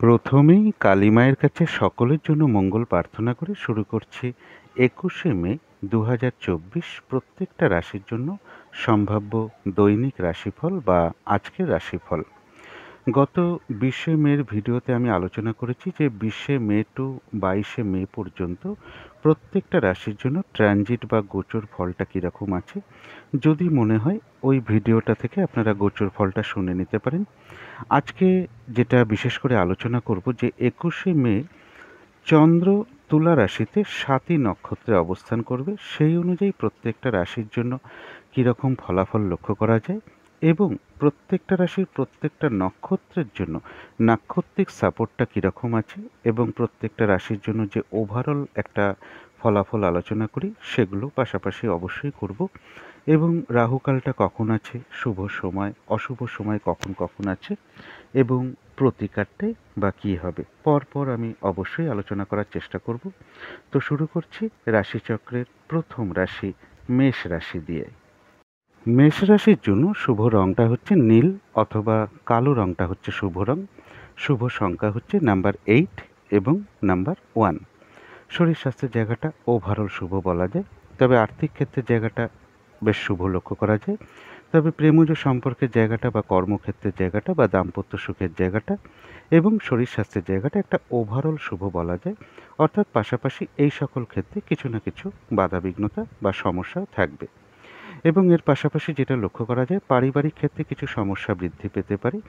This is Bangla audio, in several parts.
প্রথমেই কালী মায়ের কাছে সকলের জন্য মঙ্গল প্রার্থনা করে শুরু করছি ২১শে মে ২০২৪ প্রত্যেকটা রাশির জন্য সম্ভাব্য দৈনিক রাশিফল বা আজকের রাশিফল। গত ২০শে মের ভিডিওতে আমি আলোচনা করেছি যে ২০শে মে টু ২২শে মে পর্যন্ত প্রত্যেকটা রাশির জন্য ট্রানজিট বা গোচর ফলটা কীরকম আছে। যদি মনে হয় ওই ভিডিওটা থেকে আপনারা গোচর ফলটা শুনে নিতে পারেন। আজকে যেটা বিশেষ করে আলোচনা করব যে ২১শে মে চন্দ্র তুলা রাশিতে স্বাতী নক্ষত্রে অবস্থান করবে, সেই অনুযায়ী প্রত্যেকটা রাশির জন্য কীরকম ফলাফল লক্ষ্য করা যায় এবং প্রত্যেকটা রাশির প্রত্যেকটা নক্ষত্রের জন্য নাক্ষত্রিক সাপোর্টটা কীরকম আছে এবং প্রত্যেকটা রাশির জন্য যে ওভারঅল একটা ফলাফল আলোচনা করি সেগুলো পাশাপাশি অবশ্যই করব। এবং রাহুকালটা কখন আছে, শুভ সময় অশুভ সময় কখন কখন আছে এবং প্রতিকারটাই বা কী হবে পরপর আমি অবশ্যই আলোচনা করার চেষ্টা করব। তো শুরু করছি রাশিচক্রের প্রথম রাশি মেষ রাশি দিয়ে। মেষ রাশির জন্য শুভ রঙটা হচ্ছে নীল অথবা কালো রঙটা হচ্ছে শুভ রং। শুভ সংখ্যা হচ্ছে নাম্বার 8 এবং নাম্বার 1। শরীর স্বাস্থ্যের জায়গাটা ওভারঅল শুভ বলা যায়, তবে আর্থিক ক্ষেত্রের জায়গাটা বেশ শুভ লক্ষ্য করা যায়। তবে প্রেমজ সম্পর্কের জায়গাটা বা কর্মক্ষেত্রের জায়গাটা বা দাম্পত্য সুখের জায়গাটা এবং শরীর স্বাস্থ্যের জায়গাটা একটা ওভারঅল শুভ বলা যায়। অর্থাৎ পাশাপাশি এই সকল ক্ষেত্রে কিছু না কিছু বাধাবিঘ্নতা বা সমস্যাও থাকবে। এবং এর পাশাপাশি যেটা লক্ষ্য করা যায় পারিবারিক ক্ষেত্রে কিছু সমস্যা বৃদ্ধি পেতে পারে।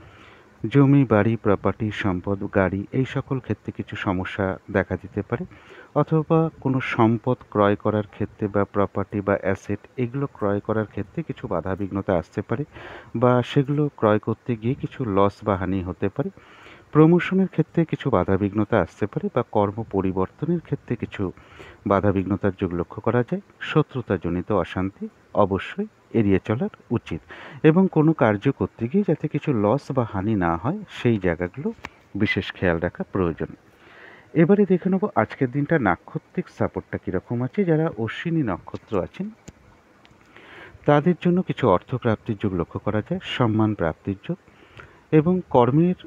জমি বাড়ি প্রপার্টি সম্পদ গাড়ি এই সকল ক্ষেত্রে কিছু সমস্যা দেখা দিতে পারে, অথবা কোনো সম্পদ ক্রয় করার ক্ষেত্রে বা প্রপার্টি বা অ্যাসেট এগুলো ক্রয় করার ক্ষেত্রে কিছু বাধাবিঘ্নতা আসতে পারে বা সেগুলো ক্রয় করতে গিয়ে কিছু লস বা হানি হতে পারে। প্রমোশনের ক্ষেত্রে কিছু বাধাবিঘ্নতা আসতে পারে বা কর্ম পরিবর্তনের ক্ষেত্রে কিছু বাধাবিঘ্নতার যোগ লক্ষ্য করা যায়। শত্রুতাজনিত অশান্তি অবশ্যই এড়িয়ে চলার উচিত এবং কোনো কার্য করতে গিয়ে যাতে কিছু লস বা হানি না হয় সেই জায়গাগুলো বিশেষ খেয়াল রাখা প্রয়োজন। এবারে দেখে নেব আজকের দিনটা নাক্ষত্রিক সাপোর্টটা কীরকম আছে। যারা অশ্বিনী নক্ষত্র আছেন তাদের জন্য কিছু অর্থপ্রাপ্তির যোগ লক্ষ্য করা যায়, সম্মান প্রাপ্তির যোগ এবং কর্মের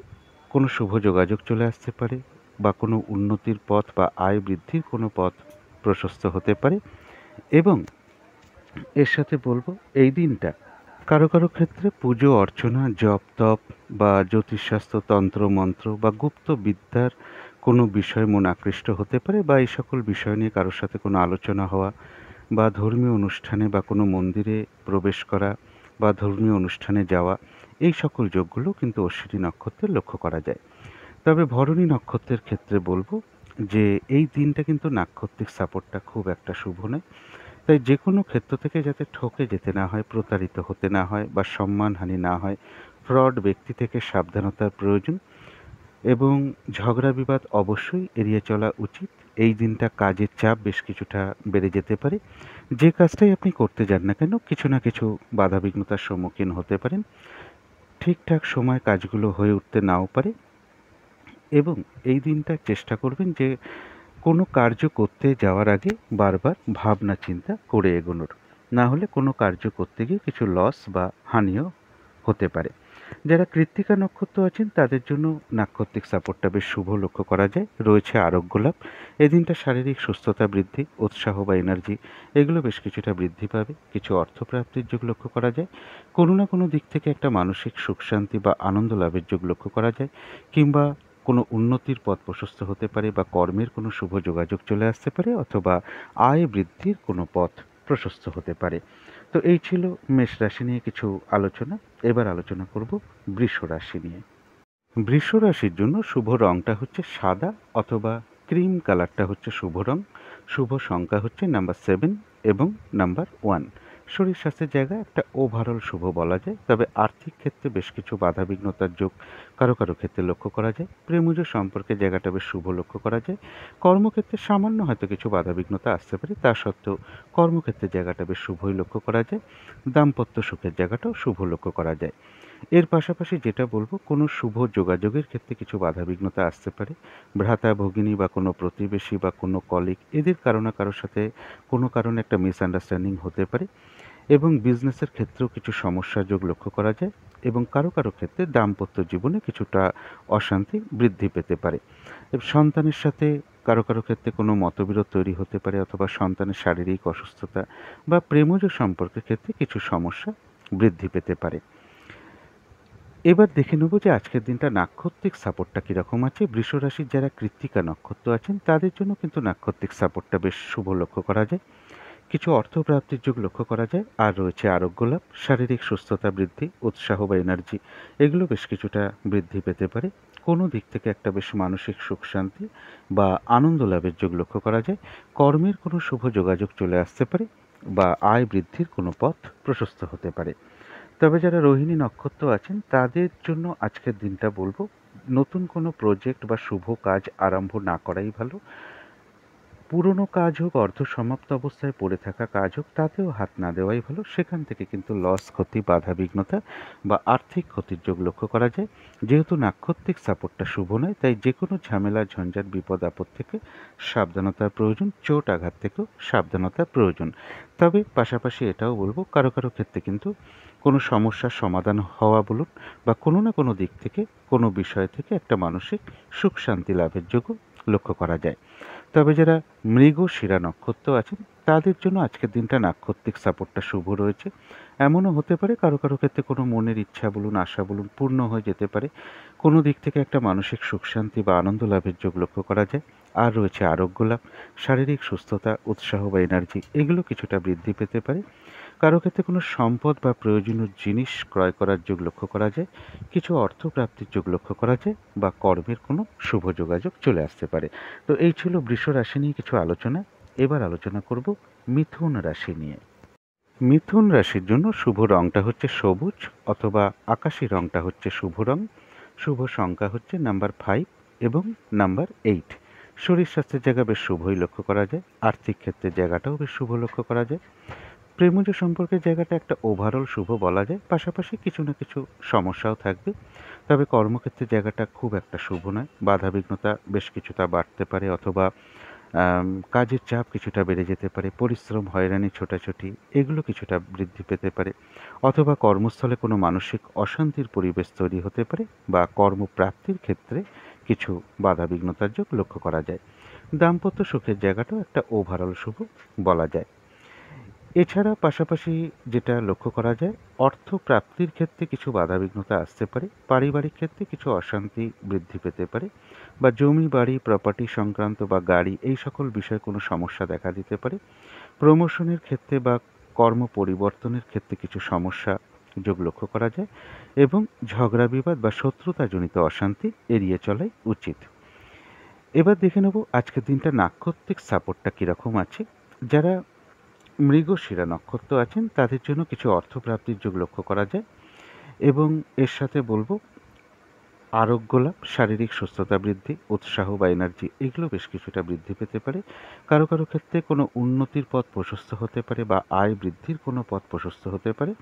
কোনো শুভ যোগাযোগ চলে আসতে পারে বা কোনো উন্নতির পথ বা আয় বৃদ্ধির কোনো পথ প্রশস্ত হতে পারে। এবং এর সাথে বলবো এই দিনটা কারো কারো ক্ষেত্রে পুজো অর্চনা জপ তপ বা জ্যোতিষশাস্ত্র তন্ত্র মন্ত্র বা গুপ্ত বিদ্যার কোনো বিষয় মন আকৃষ্ট হতে পারে বা এই সকল বিষয় নিয়ে কারোর সাথে কোনো আলোচনা হওয়া বা ধর্মীয় অনুষ্ঠানে বা কোনো মন্দিরে প্রবেশ করা বা ধর্মীয় অনুষ্ঠানে যাওয়া এই সকল যোগগুলো কিন্তু অশ্বিনী নক্ষত্রে লক্ষ্য করা যায়। তবে ভরণী নক্ষত্রের ক্ষেত্রে বলবো যে এই দিনটা কিন্তু নাক্ষত্রিক সাপোর্টটা খুব একটা শুভ নয়। তাই যে কোনো ক্ষেত্র থেকে যাতে ঠকে যেতে না হয়, প্রতারিত হতে না হয় বা সম্মানহানি না হয়, ফ্রড ব্যক্তি থেকে সাবধানতার প্রয়োজন এবং ঝগড়া বিবাদ অবশ্যই এড়িয়ে চলা উচিত। এই দিনটা কাজের চাপ বেশ কিছুটা বেড়ে যেতে পারে। যে কাজটাই আপনি করতে যান না কেন কিছু না কিছু বাধাবিঘ্নতার সম্মুখীন হতে পারেন। ঠিকঠাক সময় কাজগুলো হয়ে উঠতে নাও পারে এবং এই দিনটা চেষ্টা করবেন যে কোনো কার্য করতে যাওয়ার আগে বারবার ভাবনা চিন্তা করে এগোনোর, না হলে কোনো কার্য করতে গিয়ে কিছু লস বা হানিও হতে পারে। যারা কৃত্তিকা নক্ষত্র আছেন তাদের জন্য নাক্ষত্রিক সাপোর্টটা বেশ শুভ লক্ষ্য করা যায়। রয়েছে আরোগ্য লাভ, এই দিনটা শারীরিক সুস্থতা বৃদ্ধি উৎসাহ বা এনার্জি এগুলো বেশ কিছুটা বৃদ্ধি পাবে। কিছু অর্থপ্রাপ্তির যোগ লক্ষ্য করা যায়, কোনো না কোনো দিক থেকে একটা মানসিক সুখ শান্তি বা আনন্দ লাভের যোগ লক্ষ্য করা যায়, কিংবা কোনো উন্নতির পথ প্রশস্ত হতে পারে বা কর্মের কোনো শুভ যোগাযোগ চলে আসতে পারে অথবা আয় বৃদ্ধির কোনো পথ প্রশস্ত হতে পারে। তো এই ছিল মেষ রাশি নিয়ে কিছু আলোচনা। এবার আলোচনা করব বৃষ রাশি নিয়ে। বৃষ রাশির জন্য শুভ রঙটা হচ্ছে সাদা অথবা ক্রিম কালারটা হচ্ছে শুভ রং। শুভ সংখ্যা হচ্ছে নাম্বার 7 এবং নাম্বার 1। শরীর স্বাস্থ্যের জায়গায় একটা ওভারঅল শুভ বলা যায়, তবে আর্থিক ক্ষেত্রে বেশ কিছু বাধাবিঘ্নতার যোগ কারো কারো ক্ষেত্রে লক্ষ্য করা যায়। প্রেমজ সম্পর্কের জায়গাটা বেশ শুভ লক্ষ্য করা যায়। কর্মক্ষেত্রে সামান্য হয়তো কিছু বাধাবিঘ্নতা আসতে পারে, তা সত্ত্বেও কর্মক্ষেত্রের জায়গাটা বেশ শুভই লক্ষ্য করা যায়। দাম্পত্য সুখের জায়গাটাও শুভ লক্ষ্য করা যায়। এর পাশাপাশি যেটা বলবো কোনো শুভ যোগাযোগের ক্ষেত্রে কিছু বাধাবিঘ্নতা আসতে পারে। ভ্রাতা ভগিনী বা কোনো প্রতিবেশী বা কোনো কলিগ এদের কারো না কারোর সাথে কোনো কারণে একটা মিসআন্ডারস্ট্যান্ডিং হতে পারে এবং বিজনেসের ক্ষেত্রেও কিছু সমস্যার যোগ লক্ষ্য করা যায় এবং কারো কারো ক্ষেত্রে দাম্পত্য জীবনে কিছুটা অশান্তি বৃদ্ধি পেতে পারে। সন্তানের সাথে কারো কারো ক্ষেত্রে কোনো মতবিরোধ তৈরি হতে পারে অথবা সন্তানের শারীরিক অসুস্থতা বা প্রেমজ সম্পর্কের ক্ষেত্রে কিছু সমস্যা বৃদ্ধি পেতে পারে। এবার দেখে নেব যে আজকের দিনটা নাক্ষত্রিক সাপোর্টটা কীরকম আছে। বৃষ রাশির যারা কৃত্তিকা নক্ষত্র আছেন তাদের জন্য কিন্তু নাক্ষত্রিক সাপোর্টটা বেশ শুভ লক্ষ্য করা যায়। কিছু অর্থপ্রাপ্তির যোগ লক্ষ্য করা যায়, আর রয়েছে আরোগ্য লাভ, শারীরিক সুস্থতা বৃদ্ধি, উৎসাহ বা এনার্জি এগুলো বেশ কিছুটা বৃদ্ধি পেতে পারে। কোনো দিক থেকে একটা বেশ মানসিক সুখ শান্তি বা আনন্দ লাভের যোগ লক্ষ্য করা যায়। কর্মের কোনো শুভ যোগাযোগ চলে আসতে পারে বা আয় বৃদ্ধির কোনো পথ প্রশস্ত হতে পারে। তবে যারা রোহিণী নক্ষত্র আছেন তাদের জন্য আজকের দিনটা বলবো নতুন কোনো প্রজেক্ট বা শুভ কাজ আরম্ভ না করাই ভালো। পুরনো কাজ হোক, অর্ধ সমাপ্ত অবস্থায় পড়ে থাকা কাজ হোক, তাতেও হাত না দেওয়াই ভালো। সেখান থেকে কিন্তু লস, ক্ষতি, বাধা বিঘ্নতা বা আর্থিক ক্ষতির যোগ লক্ষ্য করা যায়। যেহেতু নাক্ষত্রিক সাপোর্টটা শুভ নয়, তাই যে কোনো ঝামেলা, ঝঞ্ঝাট, বিপদ আপদ থেকে সাবধানতার প্রয়োজন, চোট আঘাত থেকেও সাবধানতার প্রয়োজন। তবে পাশাপাশি এটাও বলবো কারো কারো ক্ষেত্রে কিন্তু কোনো সমস্যার সমাধান হওয়া বলুন বা কোনো না কোনো দিক থেকে কোনো বিষয় থেকে একটা মানসিক সুখ শান্তি লাভের যোগও লক্ষ্য করা যায়। তবে যারা মৃগশিরা নক্ষত্র আছেন তাদের জন্য আজকের দিনটা নাক্ষত্রিক সাপোর্টটা শুভ রয়েছে। এমনও হতে পারে কারো কারো ক্ষেত্রে কোনো মনের ইচ্ছা বলুন, আশা বলুন পূর্ণ হয়ে যেতে পারে। কোনো দিক থেকে একটা মানসিক সুখ শান্তি বা আনন্দ লাভের যোগ লক্ষ্য করা যায়। আর রয়েছে আরোগ্য লাভ, শারীরিক সুস্থতা, উৎসাহ বা এনার্জি এগুলো কিছুটা বৃদ্ধি পেতে পারে। কারো ক্ষেত্রে কোনো সম্পদ বা প্রয়োজনীয় জিনিস ক্রয় করার যোগ লক্ষ্য করা যায়। কিছু অর্থ প্রাপ্তির যোগ লক্ষ্য করা যায় বা কর্মের কোনো শুভ যোগাযোগ চলে আসতে পারে। তো এই ছিল বৃষ রাশি নিয়ে কিছু আলোচনা। এবার আলোচনা করব মিথুন রাশি নিয়ে। মিথুন রাশির জন্য শুভ রংটা হচ্ছে সবুজ অথবা আকাশি রংটা হচ্ছে শুভ রং। শুভ সংখ্যা হচ্ছে নাম্বার 5 এবং নাম্বার 8। শরীর স্বাস্থ্যের জায়গা বেশ শুভই লক্ষ্য করা যায়। আর্থিক ক্ষেত্রের জায়গাটাও বেশ শুভ লক্ষ্য করা যায়। প্রেমজ সম্পর্কের জায়গাটা একটা ওভারঅল শুভ বলা যায়, পাশাপাশি কিছু না কিছু সমস্যাও থাকবে। তবে কর্মক্ষেত্রের জায়গাটা খুব একটা শুভ নয়। বাধা বিঘ্নতা বেশ কিছুটা বাড়তে পারে অথবা কাজের চাপ কিছুটা বেড়ে যেতে পারে। পরিশ্রম, হয়রানি, ছোটাছুটি এগুলো কিছুটা বৃদ্ধি পেতে পারে অথবা কর্মস্থলে কোনো মানসিক অশান্তির পরিবেশ তৈরি হতে পারে বা কর্মপ্রাপ্তির ক্ষেত্রে কিছু বাধা বিঘ্নতার যোগ লক্ষ্য করা যায়। দাম্পত্য সুখের জায়গাটাও একটা ওভারঅল শুভ বলা যায়। এছাড়া পাশাপাশি যেটা লক্ষ্য করা যায়, অর্থ প্রাপ্তির ক্ষেত্রে কিছু বাধাবিঘ্নতা আসতে পারে। পারিবারিক ক্ষেত্রে কিছু অশান্তি বৃদ্ধি পেতে পারে বা জমি, বাড়ি, প্রপার্টি সংক্রান্ত বা গাড়ি এই সকল বিষয়ে কোনো সমস্যা দেখা দিতে পারে। প্রমোশনের ক্ষেত্রে বা কর্ম পরিবর্তনের ক্ষেত্রে কিছু সমস্যা যোগ লক্ষ্য করা যায় এবং ঝগড়া বিবাদ বা শত্রুতাজনিত অশান্তি এড়িয়ে চলাই উচিত। এবার দেখে নেব আজকের দিনটা নাক্ষত্রিক সাপোর্টটা কীরকম আছে। যারা মৃগশিরা নক্ষত্র আছেন তাদের জন্য কিছু অর্থপ্রাপ্তির যোগ লক্ষ্য করা যায় এবং এর সাথে বলবো আরোগ্য লাভ, শারীরিক সুস্থতা বৃদ্ধি, উৎসাহ বা এনার্জি এগুলো বেশ কিছুটা বৃদ্ধি পেতে পারে। কারো কারো ক্ষেত্রে কোনো উন্নতির পথ প্রশস্ত হতে পারে বা আয় বৃদ্ধির কোনো পথ প্রশস্ত হতে পারে।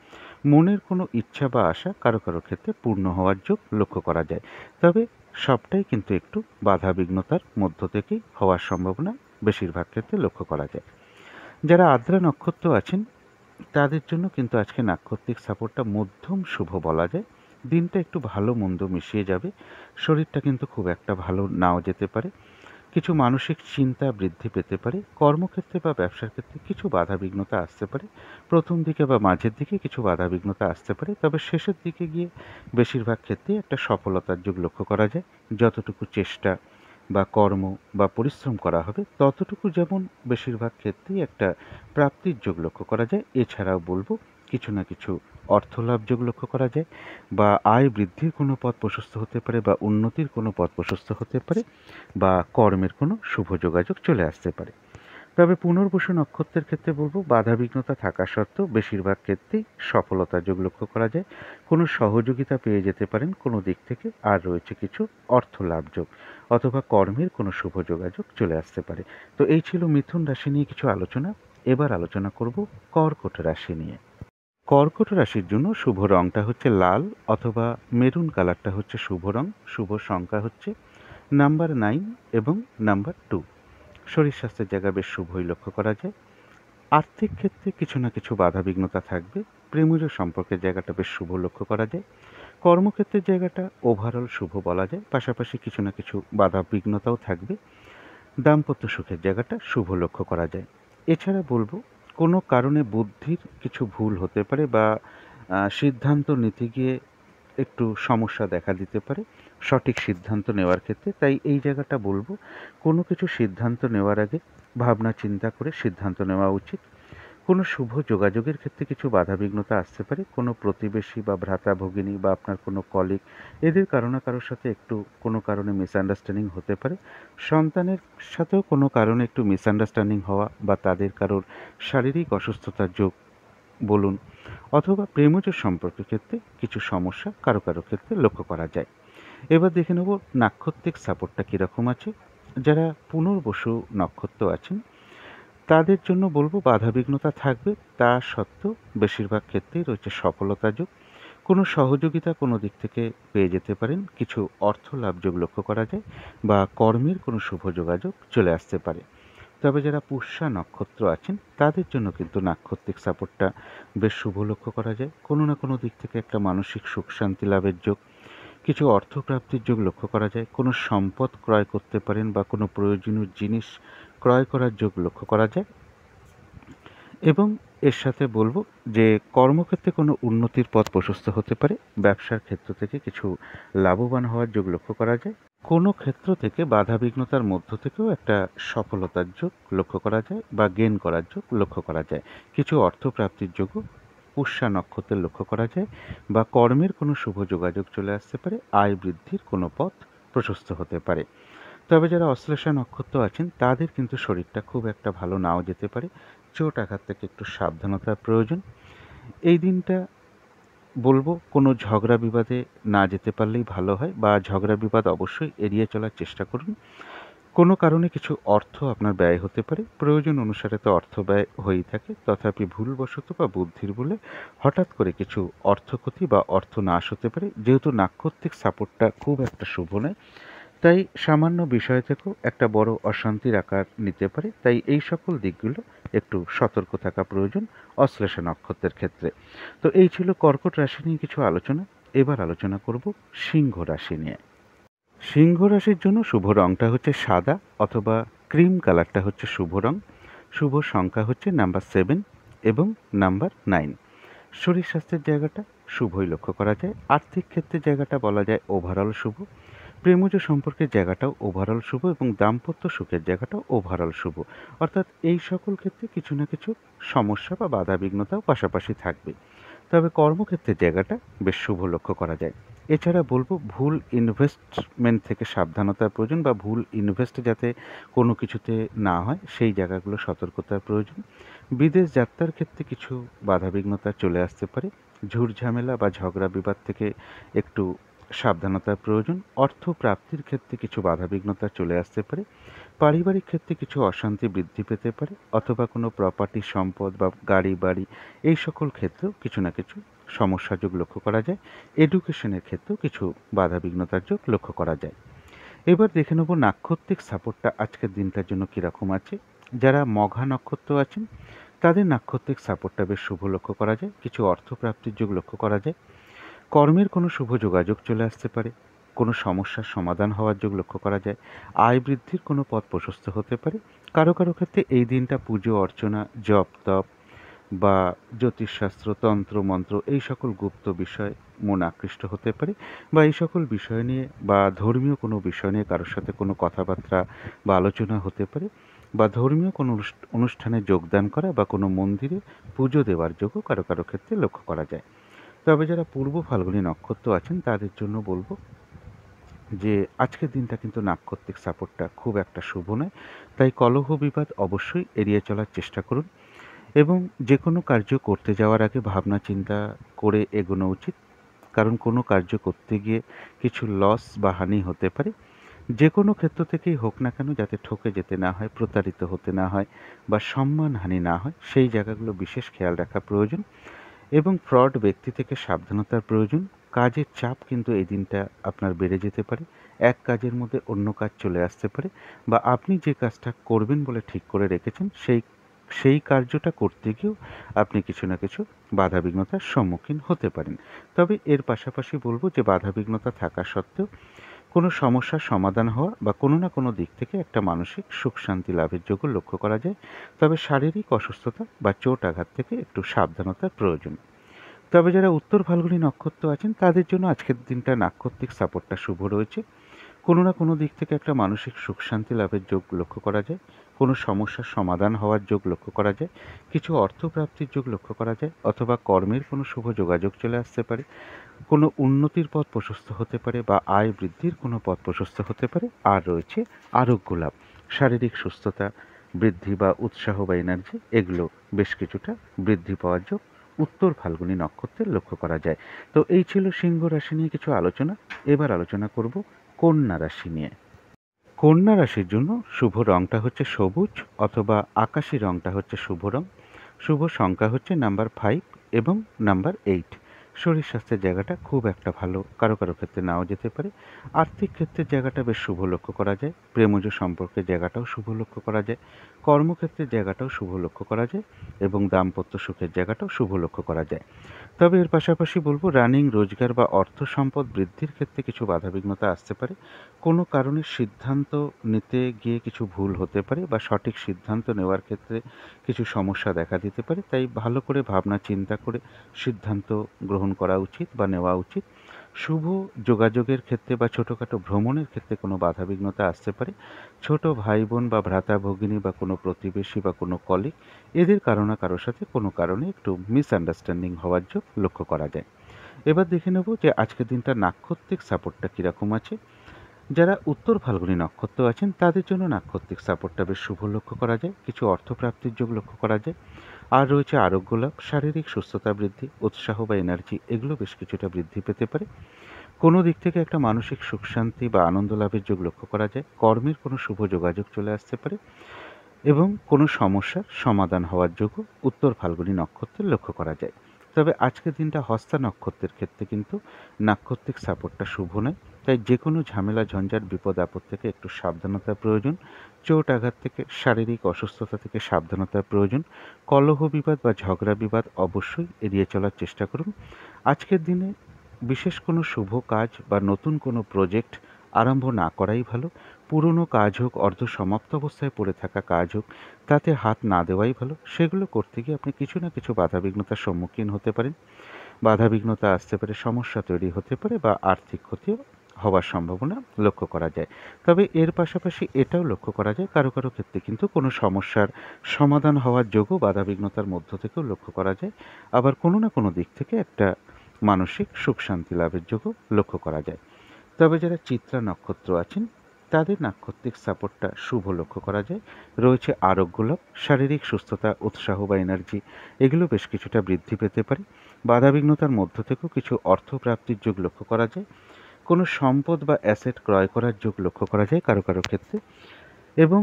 মনের কোনো ইচ্ছা বা আশা কারো কারো ক্ষেত্রে পূর্ণ হওয়ার যোগ লক্ষ্য করা যায়। তবে সবটাই কিন্তু একটু বাধা বিঘ্নতার মধ্য থেকেই হওয়ার সম্ভাবনা বেশিরভাগ ক্ষেত্রে লক্ষ্য করা যায়। যারা আদ্রা নক্ষত্র আছেন তাদের জন্য কিন্তু আজকে নাক্ষত্রিক সাপোর্টটা মধ্যম শুভ বলা যায়। দিনটা একটু ভালো মন্দ মিশিয়ে যাবে। শরীরটা কিন্তু খুব একটা ভালো নাও যেতে পারে। কিছু মানসিক চিন্তা বৃদ্ধি পেতে পারে। কর্মক্ষেত্রে বা ব্যবসার ক্ষেত্রে কিছু বাধা বিঘ্নতা আসতে পারে। প্রথম দিকে বা মাঝের দিকে কিছু বাধা বিঘ্নতা আসতে পারে, তবে শেষের দিকে গিয়ে বেশিরভাগ ক্ষেত্রেই একটা সফলতার যোগ লক্ষ্য করা যায়। যতটুকু চেষ্টা বা কর্ম বা পরিশ্রম করা হবে ততটুকু যেমন বেশিরভাগ ক্ষেত্রেই একটা প্রাপ্তির যোগ লক্ষ্য করা যায়। এছাড়াও বলবো কিছু না কিছু অর্থলাভ যোগ লক্ষ্য করা যায় বা আয় বৃদ্ধির কোনো পথ প্রশস্ত হতে পারে বা উন্নতির কোনো পথ প্রশস্ত হতে পারে বা কর্মের কোনো শুভ যোগাযোগ চলে আসতে পারে। তবে পুনর্বসু নক্ষত্রের ক্ষেত্রে বলবো বাধা বিঘ্নতা থাকা সত্ত্বেও বেশিরভাগ ক্ষেত্রেই সফলতার যোগ লক্ষ্য করা যায়। কোনো সহযোগিতা পেয়ে যেতে পারেন কোনো দিক থেকে, আর রয়েছে কিছু অর্থ লাভ যোগ অথবা কর্মের কোনো শুভ যোগাযোগ চলে আসতে পারে। তো এই ছিল মিথুন রাশি নিয়ে কিছু আলোচনা। এবার আলোচনা করব কর্কট রাশি নিয়ে। কর্কট রাশির জন্য শুভ রংটা হচ্ছে লাল অথবা মেরুন কালারটা হচ্ছে শুভ রং। শুভ সংখ্যা হচ্ছে নাম্বার 9 এবং নাম্বার 2। শরীর স্বাস্থ্যের জায়গা বেশ শুভই লক্ষ্য করা যায়। আর্থিক ক্ষেত্রে কিছু না কিছু বাধাবিঘ্নতা থাকবে। প্রেমজ সম্পর্কের জায়গাটা বেশ শুভ লক্ষ্য করা যায়। কর্মক্ষেত্রের জায়গাটা ওভারঅল শুভ বলা যায়, পাশাপাশি কিছু না কিছু বাধাবিঘ্নতাও থাকবে। দাম্পত্য সুখের জায়গাটা শুভ লক্ষ্য করা যায়। এছাড়া বলবো, কোনো কারণে বুদ্ধির কিছু ভুল হতে পারে বা সিদ্ধান্ত নিতে গিয়ে একটু সমস্যা দেখা দিতে পারে সঠিক সিদ্ধান্ত নেওয়ার ক্ষেত্রে। তাই এই জায়গাটা বলবো, কোনো কিছু সিদ্ধান্ত নেওয়ার আগে ভাবনা চিন্তা করে সিদ্ধান্ত নেওয়া উচিত। কোনো শুভ যোগাযোগের ক্ষেত্রে কিছু বাধাবিঘ্নতা আসতে পারে। কোনো প্রতিবেশী বা ভ্রাতা ভগিনী বা আপনার কোনো কলিগ, এদের কারো না কারোর সাথে একটু কোনো কারণে মিসআন্ডারস্ট্যান্ডিং হতে পারে। সন্তানের সাথেও কোনো কারণে একটু মিসআন্ডারস্ট্যান্ডিং হওয়া বা তাদের কারোর শারীরিক অসুস্থতার যোগ বলুন, অথবা প্রেমজ সম্পর্কের ক্ষেত্রে কিছু সমস্যা কারো কারো ক্ষেত্রে লক্ষ্য করা যায়। এবার দেখে নেব নাক্ষত্রিক সাপোর্টটা কীরকম আছে। যারা পুনর্বসু নক্ষত্র আছেন তাদের জন্য বলবো বাধাবিঘ্নতা থাকবে, তা সত্ত্বেও বেশিরভাগ ক্ষেত্রেই রয়েছে সফলতা যোগ। কোনো সহযোগিতা কোনো দিক থেকে পেয়ে যেতে পারেন, কিছু অর্থ লাভ যোগ লক্ষ্য করা যায়, বা কর্মের কোনো শুভ যোগাযোগ চলে আসতে পারে। তবে যারা পুষ্যা নক্ষত্র আছেন তাদের জন্য কিন্তু নাক্ষত্রিক সাপোর্টটা বেশ শুভ লক্ষ্য করা যায়। কোনো না কোনো দিক থেকে একটা মানসিক সুখ শান্তি লাভের যোগ, কিছু অর্থপ্রাপ্তির যোগ লক্ষ্য করা যায়। কোনো সম্পদ ক্রয় করতে পারেন বা কোনো প্রয়োজনীয় জিনিস ক্রয় করার যোগ লক্ষ্য করা যায়। এবং এর সাথে বলবো যে কর্মক্ষেত্রে কোনো উন্নতির পথ প্রশস্ত হতে পারে। ব্যবসার ক্ষেত্র থেকে কিছু লাভবান হওয়ার যোগ লক্ষ্য করা যায়। কোনো ক্ষেত্র থেকে বাধাবিঘ্নতার মধ্য থেকেও একটা সফলতার যোগ লক্ষ্য করা যায় বা গেইন করার যোগ লক্ষ্য করা যায়। কিছু অর্থপ্রাপ্তির যোগও পুষ্যা নক্ষত্রে লক্ষ্য করা যায়, বা কর্মের কোনো শুভ যোগাযোগ চলে আসতে পারে। আয় বৃদ্ধির কোনো পথ প্রশস্ত হতে পারে। তবে যারা অশ্লেষা নক্ষত্র আছেন তাদের কিন্তু শরীরটা খুব একটা ভালো নাও যেতে পারে। চোট আঘাত থেকে একটু সাবধানতার প্রয়োজন। এই দিনটা বলবো কোনো ঝগড়া বিবাদে না যেতে পারলেই ভালো হয়, বা ঝগড়া বিবাদ অবশ্যই এড়িয়ে চলার চেষ্টা করুন। কোনো কারণে কিছু অর্থ আপনার ব্যয় হতে পারে, প্রয়োজন অনুসারে তো অর্থ ব্যয় হয়েই থাকে, তথাপি ভুলবশত বা বুদ্ধির বলে হঠাৎ করে কিছু অর্থক্ষতি বা অর্থ নাশ হতে পারে। যেহেতু নাক্ষত্রিক সাপোর্টটা খুব একটা শুভ নয়, তাই সামান্য বিষয় থেকেও একটা বড় অশান্তির আকার নিতে পারে। তাই এই সকল দিকগুলো একটু সতর্ক থাকা প্রয়োজন অশ্লেষা নক্ষত্রের ক্ষেত্রে। তো এই ছিল কর্কট রাশি নিয়ে কিছু আলোচনা। এবার আলোচনা করব সিংহ রাশি নিয়ে। সিংহ রাশির জন্য শুভ রংটা হচ্ছে সাদা অথবা ক্রিম কালারটা হচ্ছে শুভ রং। শুভ সংখ্যা হচ্ছে নাম্বার 7 এবং নাম্বার 9। শরীর স্বাস্থ্যের জায়গাটা শুভই লক্ষ্য করা যায়। আর্থিক ক্ষেত্রের জায়গাটা বলা যায় ওভারঅল শুভ। প্রেমজ সম্পর্কের জায়গাটাও ওভারঅল শুভ এবং দাম্পত্য সুখের জায়গাটাও ওভারঅল শুভ। অর্থাৎ এই সকল ক্ষেত্রে কিছু না কিছু সমস্যা বা বাধাবিঘ্নতাও পাশাপাশি থাকবে। তবে কর্মক্ষেত্রের জায়গাটা বেশ শুভ লক্ষ্য করা যায়। এছাড়া বলবো ভুল ইনভেস্টমেন্ট থেকে সাবধানতার প্রয়োজন, বা ভুল ইনভেস্ট যাতে কোনো কিছুতে না হয় সেই জায়গাগুলো সতর্কতার প্রয়োজন। বিদেশ যাত্রার ক্ষেত্রে কিছু বাধাবিঘ্নতা চলে আসতে পারে। ঝুট ঝামেলা বা ঝগড়া বিবাদ থেকে একটু সাবধানতার প্রয়োজন। অর্থ প্রাপ্তির ক্ষেত্রে কিছু বাধাবিঘ্নতা চলে আসতে পারে। পারিবারিক ক্ষেত্রে কিছু অশান্তি বৃদ্ধি পেতে পারে, অথবা কোনো প্রপার্টি সম্পদ বা গাড়ি বাড়ি এই সকল ক্ষেত্রেও কিছু না কিছু সমস্যা যোগ লক্ষ্য করা যায়। এডুকেশনের ক্ষেত্রেও কিছু বাধাবিঘ্নতার যোগ লক্ষ্য করা যায়। এবার দেখে নেব নাক্ষত্রিক সাপোর্টটা আজকের দিনটার জন্য কীরকম আছে। যারা মঘা নক্ষত্র আছেন তাদের নাক্ষত্রিক সাপোর্টটা বেশ শুভ লক্ষ্য করা যায়। কিছু অর্থপ্রাপ্তির যোগ লক্ষ্য করা যায়। কর্মের কোনো শুভ যোগাযোগ চলে আসতে পারে। কোনো সমস্যার সমাধান হওয়ার যোগ লক্ষ্য করা যায়। আয় বৃদ্ধির কোনো পথ প্রশস্ত হতে পারে। কারো কারো ক্ষেত্রে এই দিনটা পুজো অর্চনা, জপ তপ বা জ্যোতিষশাস্ত্র, তন্ত্র মন্ত্র এই সকল গুপ্ত বিষয় মন আকৃষ্ট হতে পারে, বা এই সকল বিষয় নিয়ে বা ধর্মীয় কোনো বিষয় নিয়ে কারোর সাথে কোনো কথাবার্তা বা আলোচনা হতে পারে, বা ধর্মীয় কোনো অনুষ্ঠানে যোগদান করা বা কোনো মন্দিরে পুজো দেওয়ার যোগও কারো কারো ক্ষেত্রে লক্ষ্য করা যায়। তবে যারা পূর্ব ফাল্গুনী নক্ষত্র আছেন তাদের জন্য বলবো যে আজকের দিনটা কিন্তু নাক্ষত্রিক সাপোর্টটা খুব একটা শুভ নয়। তাই কলহ বিবাদ অবশ্যই এড়িয়ে চলার চেষ্টা করুন, এবং যে কোনো কার্য করতে যাওয়ার আগে ভাবনা চিন্তা করে এগোনো উচিত। কারণ কোনো কার্য করতে গিয়ে কিছু লস বা হানি হতে পারে। যে কোনো ক্ষেত্র থেকেই হোক না কেন, যাতে ঠকে যেতে না হয়, প্রতারিত হতে না হয়, বা সম্মানহানি না হয় সেই জায়গাগুলো বিশেষ খেয়াল রাখা প্রয়োজন। এবং ফ্রড ব্যক্তি থেকে সাবধানতার প্রয়োজন। কাজের চাপ কিন্তু এই দিনটা আপনার বেড়ে যেতে পারে। এক কাজের মধ্যে অন্য কাজ চলে আসতে পারে, বা আপনি যে কাজটা করবেন বলে ঠিক করে রেখেছেন সেই সেই কার্যটা করতে গিয়েও আপনি কিছু না কিছু বাধাবিঘ্নতার সম্মুখীন হতে পারেন। তবে এর পাশাপাশি বলবো যে বাধাবিঘ্নতা থাকা সত্ত্বেও কোনো সমস্যার সমাধান হওয়া বা কোনো না কোনো দিক থেকে একটা মানসিক সুখ শান্তি লাভের যোগ্য লক্ষ্য করা যায়। তবে শারীরিক অসুস্থতা বা চোট আঘাত থেকে একটু সাবধানতার প্রয়োজন। তবে যারা উত্তর ফাল্গুনী নক্ষত্র আছেন তাদের জন্য আজকের দিনটা নাক্ষত্রিক সাপোর্টটা শুভ রয়েছে। কোনো না কোনো দিক থেকে একটা মানসিক সুখ শান্তি লাভের যোগ লক্ষ্য করা যায়। কোনো সমস্যার সমাধান হওয়ার যোগ লক্ষ্য করা যায়। কিছু অর্থপ্রাপ্তির যোগ লক্ষ্য করা যায়, অথবা কর্মের কোনো শুভ যোগাযোগ চলে আসতে পারে। কোনো উন্নতির পথ প্রশস্ত হতে পারে বা আয় বৃদ্ধির কোনো পথ প্রশস্ত হতে পারে। আর রয়েছে আরোগ্য লাভ, শারীরিক সুস্থতা বৃদ্ধি বা উৎসাহ বা এনার্জি, এগুলো বেশ কিছুটা বৃদ্ধি পাওয়ার যোগ উত্তর ফাল্গুনী নক্ষত্রের লক্ষ্য করা যায়। তো এই ছিল সিংহ রাশি নিয়ে কিছু আলোচনা। এবার আলোচনা করব কন্যা রাশি নিয়ে। কন্যা রাশির জন্য শুভ রংটা হচ্ছে সবুজ অথবা আকাশি রংটা হচ্ছে শুভ রং। শুভ সংখ্যা হচ্ছে নাম্বার 5 এবং নাম্বার 8। শরীর স্বাস্থ্যের জায়গাটা খুব একটা ভালো, কারো কারো ক্ষেত্রে নাও যেতে পারে। আর্থিক ক্ষেত্রের জায়গাটা বেশ শুভ লক্ষ্য করা যায়। প্রেমজ সম্পর্কের জায়গাটাও শুভ লক্ষ্য করা যায়। কর্মক্ষেত্রের জায়গাটাও শুভ লক্ষ্য করা যায় এবং দাম্পত্য সুখের জায়গাটাও শুভ লক্ষ্য করা যায়। তবে এর পাশাপাশি বলবো রানিং রোজগার বা অর্থ সম্পদ বৃদ্ধির ক্ষেত্রে কিছু বাধাবিঘ্নতা আসতে পারে। কোনো কারণে সিদ্ধান্ত নিতে গিয়ে কিছু ভুল হতে পারে বা সঠিক সিদ্ধান্ত নেওয়ার ক্ষেত্রে কিছু সমস্যা দেখা দিতে পারে। তাই ভালো করে ভাবনা চিন্তা করে সিদ্ধান্ত গ্রহণ করা উচিত বা নেওয়া উচিত। শুভ যোগাযোগের ক্ষেত্রে বা ছোটোখাটো ভ্রমণের ক্ষেত্রে কোনো বাধাবিঘ্নতা আসতে পারে। ছোট ভাই বোন বা ভ্রাতা ভগিনী বা কোনো প্রতিবেশী বা কোনো কলিগ, এদের কারো না কারোর সাথে কোনো কারণে একটু মিসআন্ডারস্ট্যান্ডিং হওয়ার যোগ লক্ষ্য করা যায়। এবার দেখে নেব যে আজকের দিনটা নাক্ষত্রিক সাপোর্টটা কীরকম আছে। যারা উত্তর ফাল্গুনী নক্ষত্র আছেন তাদের জন্য নাক্ষত্রিক সাপোর্টটা বেশ শুভ লক্ষ্য করা যায়। কিছু অর্থপ্রাপ্তির যোগ লক্ষ্য করা যায়। আর রয়েছে আরোগ্য লাভ, শারীরিক সুস্থতা বৃদ্ধি, উৎসাহ বা এনার্জি, এগুলো বেশ কিছুটা বৃদ্ধি পেতে পারে। কোনো দিক থেকে একটা মানসিক সুখ শান্তি বা আনন্দ লাভের যোগ লক্ষ্য করা যায়। কর্মের কোনো শুভ যোগাযোগ চলে আসতে পারে এবং কোনো সমস্যার সমাধান হওয়ার যোগও উত্তর ফাল্গুনী নক্ষত্রের লক্ষ্য করা যায়। তবে আজকের দিনটা হস্তা নক্ষত্রের ক্ষেত্রে কিন্তু নাক্ষত্রিক সাপোর্টটা শুভ নয়। তাই যে কোনো ঝামেলা ঝঞ্ঝাট বিপদ আপদ থেকে একটু সাবধানতার প্রয়োজন। চোট আঘাত থেকে, শারীরিক অসুস্থতা থেকে সাবধানতার প্রয়োজন। কলহ বিবাদ বা ঝগড়া বিবাদ অবশ্যই এড়িয়ে চলার চেষ্টা করুন। আজকের দিনে বিশেষ কোনো শুভ কাজ বা নতুন কোনো প্রজেক্ট আরম্ভ না করাই ভালো। পুরনো কাজ হোক, অর্ধ সমাপ্ত অবস্থায় পড়ে থাকা কাজ হোক, তাতে হাত না দেওয়াই ভালো। সেগুলো করতে গিয়ে আপনি কিছু না কিছু বাধাবিঘ্নতার সম্মুখীন হতে পারেন। বাধাবিঘ্নতা আসতে পারে, সমস্যা তৈরি হতে পারে বা আর্থিক ক্ষতিও হওয়ার সম্ভাবনা লক্ষ্য করা যায়। তবে এর পাশাপাশি এটাও লক্ষ্য করা যায় কারো কারো ক্ষেত্রে কিন্তু কোনো সমস্যার সমাধান হওয়ার যোগও বাধাবিঘ্নতার মধ্য থেকেও লক্ষ্য করা যায়। আবার কোনো না কোনো দিক থেকে একটা মানসিক সুখ শান্তি লাভের যোগও লক্ষ্য করা যায়। তবে যারা চিত্রা নক্ষত্র আছেন তাদের নাক্ষত্রিক সাপোর্টটা শুভ লক্ষ্য করা যায়। রয়েছে আরোগ্য লাভ, শারীরিক সুস্থতা, উৎসাহ বা এনার্জি, এগুলো বেশ কিছুটা বৃদ্ধি পেতে পারে। বাধাবিঘ্নতার মধ্য থেকেও কিছু অর্থপ্রাপ্তির যোগ লক্ষ্য করা যায়। কোনো সম্পদ বা অ্যাসেট ক্রয় করার যোগ লক্ষ্য করা যায় কারো কারো ক্ষেত্রে এবং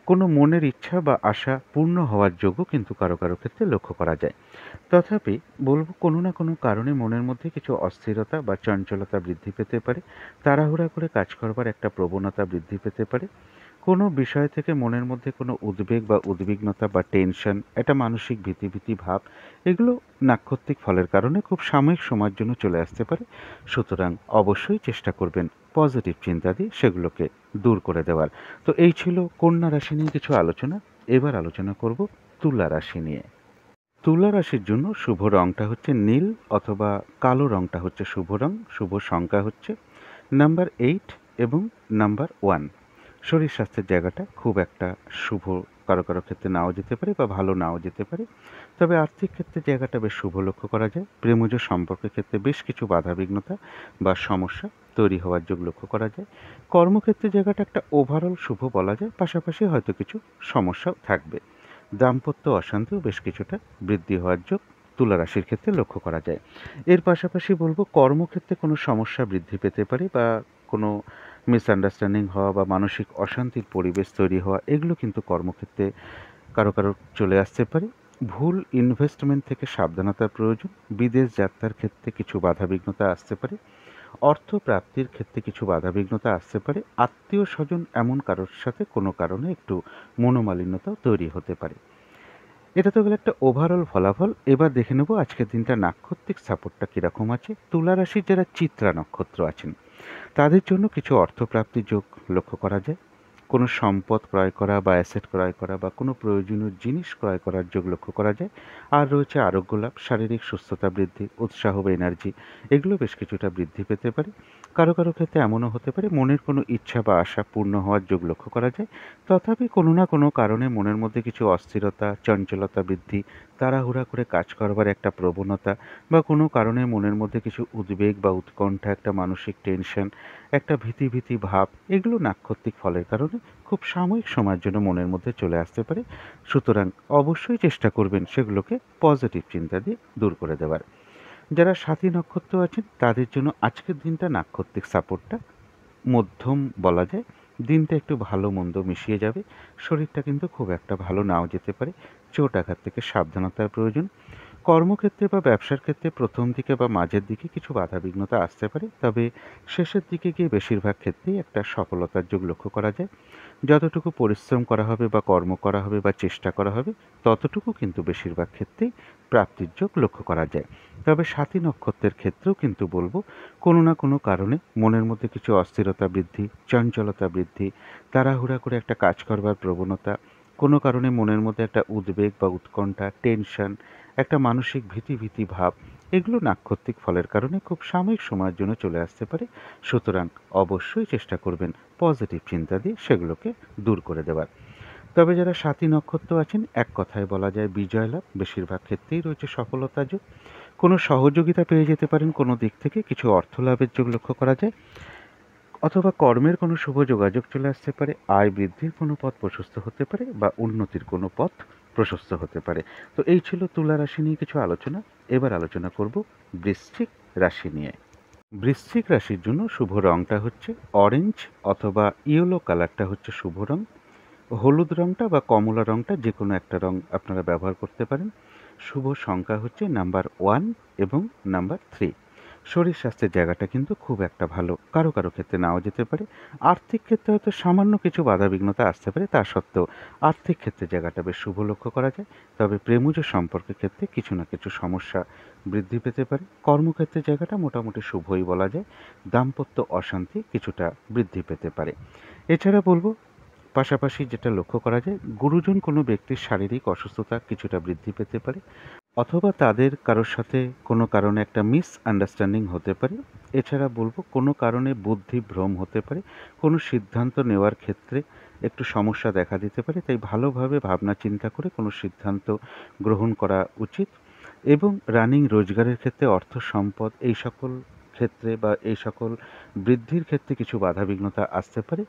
কোনো মনের ইচ্ছা বা আশা পূর্ণ হওয়ার যোগও কিন্তু কারো কারো ক্ষেত্রে লক্ষ্য করা যায়। তথাপি বলবো কোনো না কোনো কারণে মনের মধ্যে কিছু অস্থিরতা বা চঞ্চলতা বৃদ্ধি পেতে পারে। তাড়াহুড়া করে কাজ করবার একটা প্রবণতা বৃদ্ধি পেতে পারে। কোনো বিষয় থেকে মনের মধ্যে কোনো উদ্বেগ বা উদ্বিগ্নতা বা টেনশন, একটা মানসিক ভীতি ভাব, এগুলো নাক্ষত্রিক ফলের কারণে খুব সাময়িক সময়ের জন্য চলে আসতে পারে। সুতরাং অবশ্যই চেষ্টা করবেন পজিটিভ চিন্তা দিয়ে সেগুলোকে দূর করে দেওয়ার। তো এই ছিল কন্যা রাশি নিয়ে কিছু আলোচনা। এবার আলোচনা করব তুলা রাশি নিয়ে। তুলা রাশির জন্য শুভ রংটা হচ্ছে নীল অথবা কালো রংটা হচ্ছে শুভ রং। শুভ সংখ্যা হচ্ছে নাম্বার 8 এবং নাম্বার 1। শরীর স্বাস্থ্যের জায়গাটা খুব একটা শুভ কারো কারো ক্ষেত্রে নাও যেতে পারে বা ভালো নাও যেতে পারে। তবে আর্থিক ক্ষেত্রে জায়গাটা বেশ শুভ লক্ষ্য করা যায়। প্রেমজ সম্পর্কের ক্ষেত্রে বেশ কিছু বাধাবিঘ্নতা বা সমস্যা তৈরি হওয়ার যোগ লক্ষ্য করা যায়। কর্মক্ষেত্রে জায়গাটা একটা ওভারঅল শুভ বলা যায়, পাশাপাশি হয়তো কিছু সমস্যাও থাকবে। দাম্পত্য অশান্তিও বেশ কিছুটা বৃদ্ধি হওয়ার যোগ তুলা রাশির ক্ষেত্রে লক্ষ্য করা যায়। এর পাশাপাশি বলবো কর্মক্ষেত্রে কোনো সমস্যা বৃদ্ধি পেতে পারে বা কোনো মিসআন্ডারস্ট্যান্ডিং হওয়া বা মানসিক অশান্তির পরিবেশ তৈরি হওয়া, এগুলো কিন্তু কর্মক্ষেত্রে কারো কারো চলে আসতে পারে। ভুল ইনভেস্টমেন্ট থেকে সাবধানতার প্রয়োজন। বিদেশ যাত্রার ক্ষেত্রে কিছু বাধাবিঘ্নতা আসতে পারে। অর্থ প্রাপ্তির ক্ষেত্রে কিছু বাধাবিঘ্নতা আসতে পারে। আত্মীয় স্বজন এমন কারোর সাথে কোনো কারণে একটু মনোমালিন্যতাও তৈরি হতে পারে। এটা তো গেল একটা ওভারঅল ফলাফল। এবার দেখে নেব আজকের দিনটা নাক্ষত্রিক সাপোর্টটা কীরকম আছে। তুলা রাশির যারা চিত্রা নক্ষত্র আছেন তাদের জন্য কিছু অর্থপ্রাপ্তির যোগ লক্ষ্য করা যায়। কোনো সম্পদ ক্রয় করা বা অ্যাসেট ক্রয় করা বা কোনো প্রয়োজনীয় জিনিস ক্রয় করার যোগ লক্ষ্য করা যায়। আর রয়েছে আরোগ্য লাভ, শারীরিক সুস্থতা বৃদ্ধি, উৎসাহ বা এনার্জি, এগুলো বেশ কিছুটা বৃদ্ধি পেতে পারে। কারো কারো ক্ষেত্রে এমনও হতে পারে মনের কোনো ইচ্ছা বা আশা পূর্ণ হওয়ার যোগ লক্ষ্য করা যায়। তথাপি কোনো না কোনো কারণে মনের মধ্যে কিছু অস্থিরতা, চঞ্চলতা বৃদ্ধি, তাড়াহুড়া করে কাজ করবার একটা প্রবণতা বা কোনো কারণে মনের মধ্যে কিছু উদ্বেগ বা উৎকণ্ঠা, একটা মানসিক টেনশন, একটা ভীতি ভীতি ভাব, এগুলো নাক্ষত্রিক ফলের কারণে খুব সাময়িক সময়ের জন্য মনের মধ্যে চলে আসতে পারে। সুতরাং অবশ্যই চেষ্টা করবেন সেগুলোকে পজিটিভ চিন্তা দিয়ে দূর করে দেওয়ার। যারা সাথী নক্ষত্র আছেন তাদের জন্য আজকের দিনটা নাক্ষত্রিক সাপোর্টটা মধ্যম বলা যায়। দিনটা একটু ভালো মন্দ মিশিয়ে যাবে। শরীরটা কিন্তু খুব একটা ভালো নাও যেতে পারে। চোট আঘাত থেকে সাবধানতার প্রয়োজন। কর্মক্ষেত্রে বা ব্যবসার ক্ষেত্রে প্রথম দিকে বা মাঝের দিকে কিছু বাধাবিঘ্নতা আসতে পারে, তবে শেষের দিকে গিয়ে বেশিরভাগ ক্ষেত্রেই একটা সফলতার যোগ লক্ষ্য করা যায়। যতটুকু পরিশ্রম করা হবে বা কর্ম করা হবে বা চেষ্টা করা হবে ততটুকু কিন্তু বেশিরভাগ ক্ষেত্রেই প্রাপ্তির যোগ লক্ষ্য করা যায়। তবে সাথী নক্ষত্রের ক্ষেত্রেও কিন্তু বলবো কোনো না কোনো কারণে মনের মধ্যে কিছু অস্থিরতা বৃদ্ধি, চঞ্চলতা বৃদ্ধি, তাড়াহুড়া করে একটা কাজ করবার প্রবণতা, কোনো কারণে মনের মধ্যে একটা উদ্বেগ বা উৎকণ্ঠা, টেনশন, একটা মানসিক ভীতি ভীতি ভাব, এগুলো নাক্ষত্রিক ফলের কারণে খুব সাময়িক সময়ের জন্য চলে আসতে পারে। সুতরাং অবশ্যই চেষ্টা করবেন পজিটিভ চিন্তা দিয়ে সেগুলোকে দূর করে দেওয়ার। তবে যারা সাথী নক্ষত্র আছেন এক কথায় বলা যায় বিজয় লাভ, বেশিরভাগ ক্ষেত্রেই রয়েছে সফলতা যোগ। কোনো সহযোগিতা পেয়ে যেতে পারেন কোনো দিক থেকে, কিছু অর্থ লাভের যোগ লক্ষ্য করা যায়, অথবা কর্মের কোনো শুভ যোগাযোগ চলে আসতে পারে, আয় বৃদ্ধির কোনো পথ প্রশস্ত হতে পারে বা উন্নতির কোনো পথ প্রশস্ত হতে পারে। তো এই ছিল তুলা রাশি নিয়ে কিছু আলোচনা। এবার আলোচনা করব বৃশ্চিক রাশি নিয়ে। বৃশ্চিক রাশির জন্য শুভ রংটা হচ্ছে অরেঞ্জ, অথবা ইয়েলো কালারটা হচ্ছে শুভ রং। হলুদ রংটা বা কমলা রংটা যে কোনো একটা রং আপনারা ব্যবহার করতে পারেন। শুভ সংখ্যা হচ্ছে নাম্বার 1 এবং নাম্বার 3। শরীর স্বাস্থ্যের জায়গাটা কিন্তু খুব একটা ভালো, কারো কারো ক্ষেত্রে নাও যেতে পারে। আর্থিক ক্ষেত্রে হয়তো সামান্য কিছু বাধাবিঘ্নতা আসতে পারে, তা সত্ত্বেও আর্থিক ক্ষেত্রে জায়গাটা বেশ শুভ লক্ষ্য করা যায়। তবে প্রেমজ সম্পর্কের ক্ষেত্রে কিছু না কিছু সমস্যা বৃদ্ধি পেতে পারে। কর্মক্ষেত্রের জায়গাটা মোটামুটি শুভই বলা যায়। দাম্পত্য অশান্তি কিছুটা বৃদ্ধি পেতে পারে। এছাড়া বলবো পাশাপাশি যেটা লক্ষ্য করা যায়, গুরুজন কোনো ব্যক্তির শারীরিক অসুস্থতা কিছুটা বৃদ্ধি পেতে পারে, অথবা তাদের কারোর সাথে কোনো কারণে একটা মিসআন্ডারস্ট্যান্ডিং হতে পারে। এছাড়া বলবো কোনো কারণে বুদ্ধি ভ্রম হতে পারে, কোনো সিদ্ধান্ত নেওয়ার ক্ষেত্রে একটু সমস্যা দেখা দিতে পারে। তাই ভালোভাবে ভাবনা চিন্তা করে কোনো সিদ্ধান্ত গ্রহণ করা উচিত। এবং রানিং রোজগারের ক্ষেত্রে অর্থ সম্পদ এই সকল ক্ষেত্রে বা এই সকল বৃদ্ধির ক্ষেত্রে কিছু বাধাবিঘ্নতা আসতে পারে।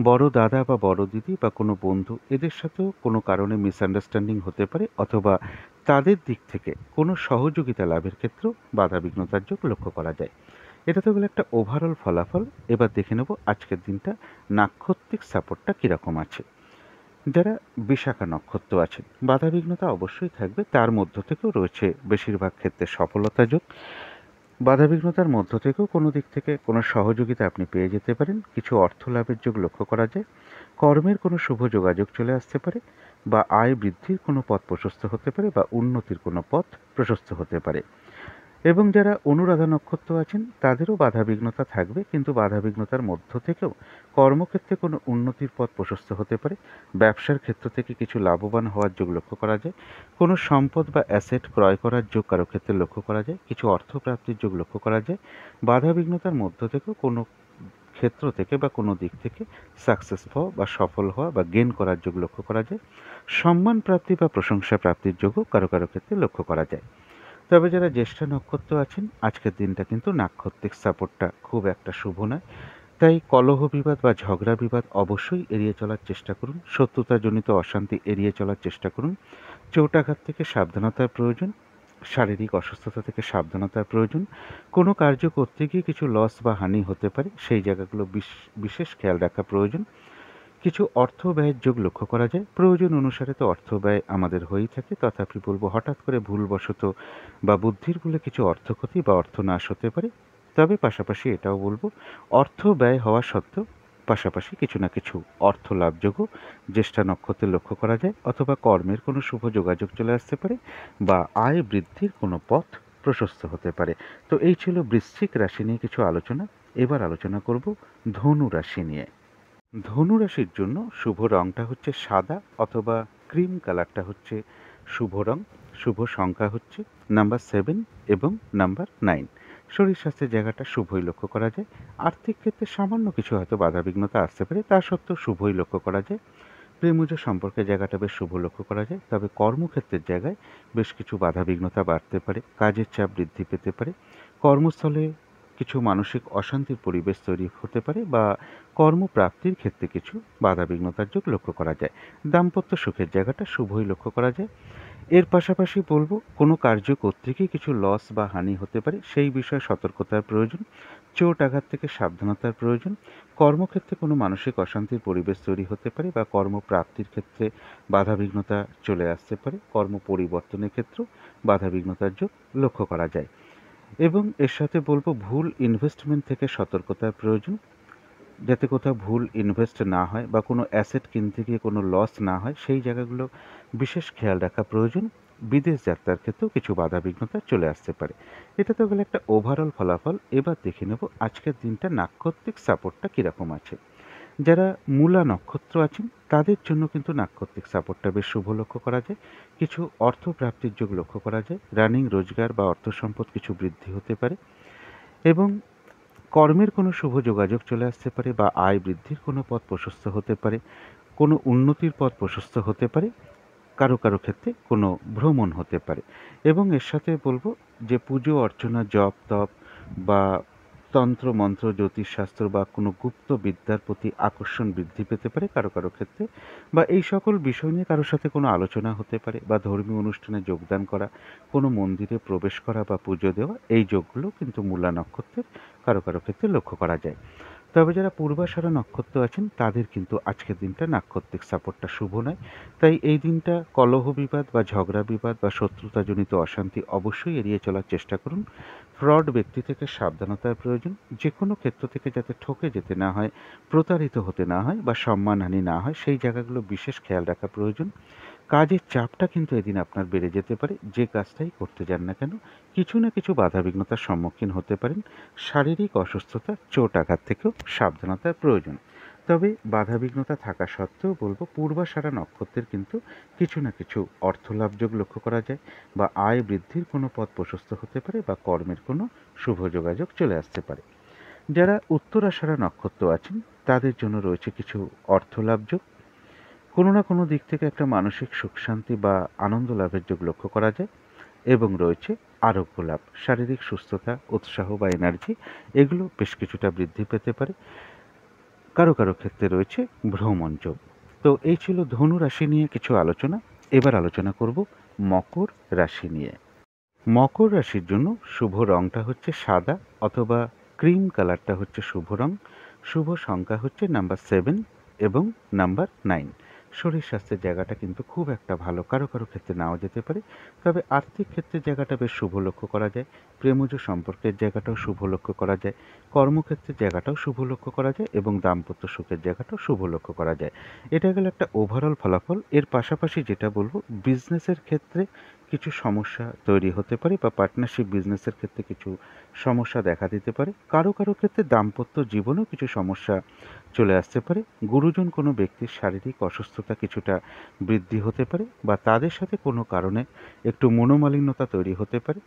বড় দাদা বা বড় দিদি বা কোনো বন্ধু এদের সাথেও কোনো কারণে মিসআন্ডারস্ট্যান্ডিং হতে পারে, অথবা তাদের দিক থেকে কোনো সহযোগিতা লাভের ক্ষেত্রেও বাধাবিঘ্নতার যোগ লক্ষ্য করা যায়। এটা তো গেল একটা ওভারঅল ফলাফল। এবার দেখে নেব আজকের দিনটা নাক্ষত্রিক সাপোর্টটা কীরকম আছে। যারা বিশাখা নক্ষত্র আছেন বাধাবিঘ্নতা অবশ্যই থাকবে, তার মধ্য থেকেও রয়েছে বেশিরভাগ ক্ষেত্রে সফলতা যোগ। বাধাবিঘ্নতার মধ্য থেকেও কোনো দিক থেকে কোনো সহযোগিতা আপনি পেয়ে যেতে পারেন, কিছু অর্থ লাভের যোগ লক্ষ্য করা যায়। কর্মের কোনো শুভ যোগাযোগ চলে আসতে পারে, বা আয় বৃদ্ধির কোনো পথ প্রশস্ত হতে পারে, বা উন্নতির কোনো পথ প্রশস্ত হতে পারে। এবং যারা অনুরাধা নক্ষত্র আছেন তাদেরও বাধাবিঘ্নতা থাকবে, কিন্তু বাধাবিঘ্নতার মধ্য থেকেও কর্মক্ষেত্রে কোনো উন্নতির পথ প্রশস্ত হতে পারে। ব্যবসার ক্ষেত্র থেকে কিছু লাভবান হওয়ার যোগ লক্ষ্য করা যায়। কোনো সম্পদ বা অ্যাসেট ক্রয় করার যোগ কারো ক্ষেত্রে লক্ষ্য করা যায়। কিছু অর্থপ্রাপ্তির যোগ লক্ষ্য করা যায়। বাধাবিঘ্নতার মধ্য থেকেও কোনো ক্ষেত্র থেকে বা কোনো দিক থেকে সাকসেস হওয়া বা সফল হওয়া বা গেন করার যোগ লক্ষ্য করা যায়। সম্মান প্রাপ্তি বা প্রশংসা প্রাপ্তির যোগও কারো কারো ক্ষেত্রে লক্ষ্য করা যায়। তবে যারা জ্যেষ্ঠা নক্ষত্র আছেন আজকের দিনটা কিন্তু নাক্ষত্রিক সাপোর্টটা খুব একটা শুভ নয়। তাই কলহ বিবাদ বা ঝগড়া বিবাদ অবশ্যই এড়িয়ে চলার চেষ্টা করুন। শত্রুতাজনিত অশান্তি এড়িয়ে চলার চেষ্টা করুন। চোটাঘাত থেকে সাবধানতার প্রয়োজন। শারীরিক অসুস্থতা থেকে সাবধানতার প্রয়োজন। কোনো কার্য করতে গিয়ে কিছু লস বা হানি হতে পারে, সেই জায়গাগুলো বিশেষ খেয়াল রাখা প্রয়োজন। কিছু অর্থ ব্যয়ের যোগ লক্ষ্য করা যায়। প্রয়োজন অনুসারে তো অর্থ ব্যয় আমাদের হয়েই থাকে, তথাপি বলবো হঠাৎ করে ভুলবশত বা বুদ্ধির ভুলে কিছু অর্থক্ষতি বা অর্থনাশ হতে পারে। তবে পাশাপাশি এটাও বলবো অর্থ ব্যয় হওয়া সত্ত্বেও পাশাপাশি কিছু না কিছু অর্থ লাভযোগও জ্যেষ্ঠা নক্ষত্রে লক্ষ্য করা যায়, অথবা কর্মের কোনো শুভ যোগাযোগ চলে আসতে পারে বা আয় বৃদ্ধির কোনো পথ প্রশস্ত হতে পারে। তো এই ছিল বৃশ্চিক রাশি নিয়ে কিছু আলোচনা। এবার আলোচনা করব ধনু রাশি নিয়ে। ধনু রাশির জন্য শুভ রংটা হচ্ছে সাদা অথবা ক্রিম কালারটা হচ্ছে শুভ রং। শুভ সংখ্যা হচ্ছে নাম্বার 7 এবং নাম্বার 9। শরীর স্বাস্থ্যের জায়গাটা শুভই লক্ষ্য করা যায়। আর্থিক ক্ষেত্রে সামান্য কিছু হয়তো বাধাবিঘ্নতা আসতে পারে, তা সত্ত্বেও শুভই লক্ষ্য করা যায়। প্রেমজ সম্পর্কের জায়গাটা বেশ শুভ লক্ষ্য করা যায়, তবে কর্মক্ষেত্রের জায়গায় বেশ কিছু বাধাবিঘ্নতা বাড়তে পারে, কাজের চাপ বৃদ্ধি পেতে পারে, কর্মস্থলে কিছু মানসিক অশান্তির পরিবেশ তৈরি হতে পারে বা কর্মপ্রাপ্তির ক্ষেত্রে কিছু বাধাবিঘ্নতার যোগ লক্ষ্য করা যায়। দাম্পত্য সুখের জায়গাটা শুভই লক্ষ্য করা যায়। এর পাশাপাশি বলব, কোনো কার্য কর্তৃকই কিছু লস বা হানি হতে পারে, সেই বিষয়ে সতর্কতার প্রয়োজন। চোট আঘাত থেকে সাবধানতার প্রয়োজন। কর্মক্ষেত্রে কোনো মানসিক অশান্তির পরিবেশ তৈরি হতে পারে বা কর্মপ্রাপ্তির ক্ষেত্রে বাধাবিঘ্নতা চলে আসতে পারে। কর্ম পরিবর্তনের ক্ষেত্রেও বাধাবিঘ্নতার যোগ লক্ষ্য করা যায়। এবং এর সাথে বলবো, ভুল ইনভেস্টমেন্ট থেকে সতর্কতার প্রয়োজন, যাতে কোথাও ভুল ইনভেস্ট না হয় বা কোনো অ্যাসেট কিনতে গিয়ে কোনো লস না হয়, সেই জায়গাগুলো বিশেষ খেয়াল রাখা প্রয়োজন। বিদেশ যাত্রার ক্ষেত্রেও কিছু বাধাবিঘ্নতা চলে আসতে পারে। এটা তো গেলে একটা ওভারঅল ফলাফল। এবার দেখে নেব আজকের দিনটা নাক্ষত্রিক সাপোর্টটা কীরকম আছে। যারা মূলা নক্ষত্র আছেন তাদের জন্য কিন্তু নাক্ষত্রিক সাপোর্টটা বেশ শুভ লক্ষ্য করা যায়। কিছু অর্থ প্রাপ্তির যোগ লক্ষ্য করা যায়। রানিং রোজগার বা অর্থ সম্পদ কিছু বৃদ্ধি হতে পারে এবং কর্মের কোনো শুভ যোগাযোগ চলে আসতে পারে বা আয় বৃদ্ধির কোনো পথ প্রশস্ত হতে পারে, কোনো উন্নতির পথ প্রশস্ত হতে পারে, কারো কারো ক্ষেত্রে কোনো ভ্রমণ হতে পারে। এবং এর সাথে বলবো যে পুজো অর্চনা, জপ তপ বা তন্ত্র মন্ত্র, জ্যোতিষশাস্ত্র বা কোনো গুপ্ত বিদ্যার প্রতি আকর্ষণ বৃদ্ধি পেতে পারে কারো কারো ক্ষেত্রে, বা এই সকল বিষয় নিয়ে কারোর সাথে কোনো আলোচনা হতে পারে বা ধর্মীয় অনুষ্ঠানে যোগদান করা, কোনো মন্দিরে প্রবেশ করা বা পুজো দেওয়া, এই যোগগুলো কিন্তু মূলা নক্ষত্রের কারো কারো ক্ষেত্রে লক্ষ্য করা যায়। তবে যারা পূর্বাষাঢ়া নক্ষত্র আছেন তাদের কিন্তু আজকের দিনটা নাক্ষত্রিক সাপোর্টটা শুভ নয়। তাই এই দিনটা কলহ বিবাদ বা ঝগড়া বিবাদ বা শত্রুতাজনিত অশান্তি অবশ্যই এড়িয়ে চলার চেষ্টা করুন। ফ্রড ব্যক্তি থেকে সাবধানতার প্রয়োজন। যে কোনো ক্ষেত্র থেকে যাতে ঠকে যেতে না হয়, প্রতারিত হতে না হয় বা সম্মানহানি না হয়, সেই জায়গাগুলো বিশেষ খেয়াল রাখা প্রয়োজন। কাজের চাপটা কিন্তু এদিন আপনার বেড়ে যেতে পারে। যে কাজটাই করতে যান না কেন, কিছু না কিছু বাধাবিঘ্নতার সম্মুখীন হতে পারেন। শারীরিক অসুস্থতা, চোট আঘাত থেকেও সাবধানতার প্রয়োজন। তবে বাধাবিঘ্নতা থাকা সত্ত্বেও বলবো, পূর্বাষাঢ়া নক্ষত্রের কিন্তু কিছু না কিছু অর্থলাভযোগ লক্ষ্য করা যায় বা আয় বৃদ্ধির কোনো পথ প্রশস্ত হতে পারে বা কর্মের কোনো শুভ যোগাযোগ চলে আসতে পারে। যারা উত্তরাষাঢ়া নক্ষত্র আছেন তাদের জন্য রয়েছে কিছু অর্থলাভযোগ। কোনো না কোনো দিক থেকে একটা মানসিক সুখ শান্তি বা আনন্দ লাভের যোগ লক্ষ্য করা যায় এবং রয়েছে আরোগ্য লাভ, শারীরিক সুস্থতা, উৎসাহ বা এনার্জি, এগুলো বেশ কিছুটা বৃদ্ধি পেতে পারে। কারো কারো ক্ষেত্রে রয়েছে ভ্রমণ যোগ। তো এই ছিল ধনু রাশি নিয়ে কিছু আলোচনা। এবার আলোচনা করব মকর রাশি নিয়ে। মকর রাশির জন্য শুভ রংটা হচ্ছে সাদা অথবা ক্রিম কালারটা হচ্ছে শুভ রং। শুভ সংখ্যা হচ্ছে নাম্বার 7 এবং নাম্বার 9। শরীর স্বাস্থ্যের জায়গাটা কিন্তু খুব একটা ভালো, কারো কারো ক্ষেত্রে নাও যেতে পারে, তবে আর্থিক ক্ষেত্রের জায়গাটা বেশ শুভ লক্ষ্য করা যায়। প্রেমজ সম্পর্কের জায়গাটাও শুভ লক্ষ্য করা যায়। কর্মক্ষেত্রের জায়গাটাও শুভ লক্ষ্য করা যায় এবং দাম্পত্য সুখের জায়গাটাও শুভ লক্ষ্য করা যায়। এটা গেল একটা ওভারঅল ফলাফল। এর পাশাপাশি যেটা বলবো, বিজনেসের ক্ষেত্রে কিছু সমস্যা তৈরি হতে পারে বা পার্টনারশিপ বিজনেসের ক্ষেত্রে কিছু সমস্যা দেখা দিতে পারে। কারো কারো ক্ষেত্রে দাম্পত্য জীবনেও কিছু সমস্যা চলে আসতে পারে। গুরুজন কোনো ব্যক্তির শারীরিক অসুস্থতা কিছুটা বৃদ্ধি হতে পারে বা তাদের সাথে কোনো কারণে একটু মনোমালিন্যতা তৈরি হতে পারে।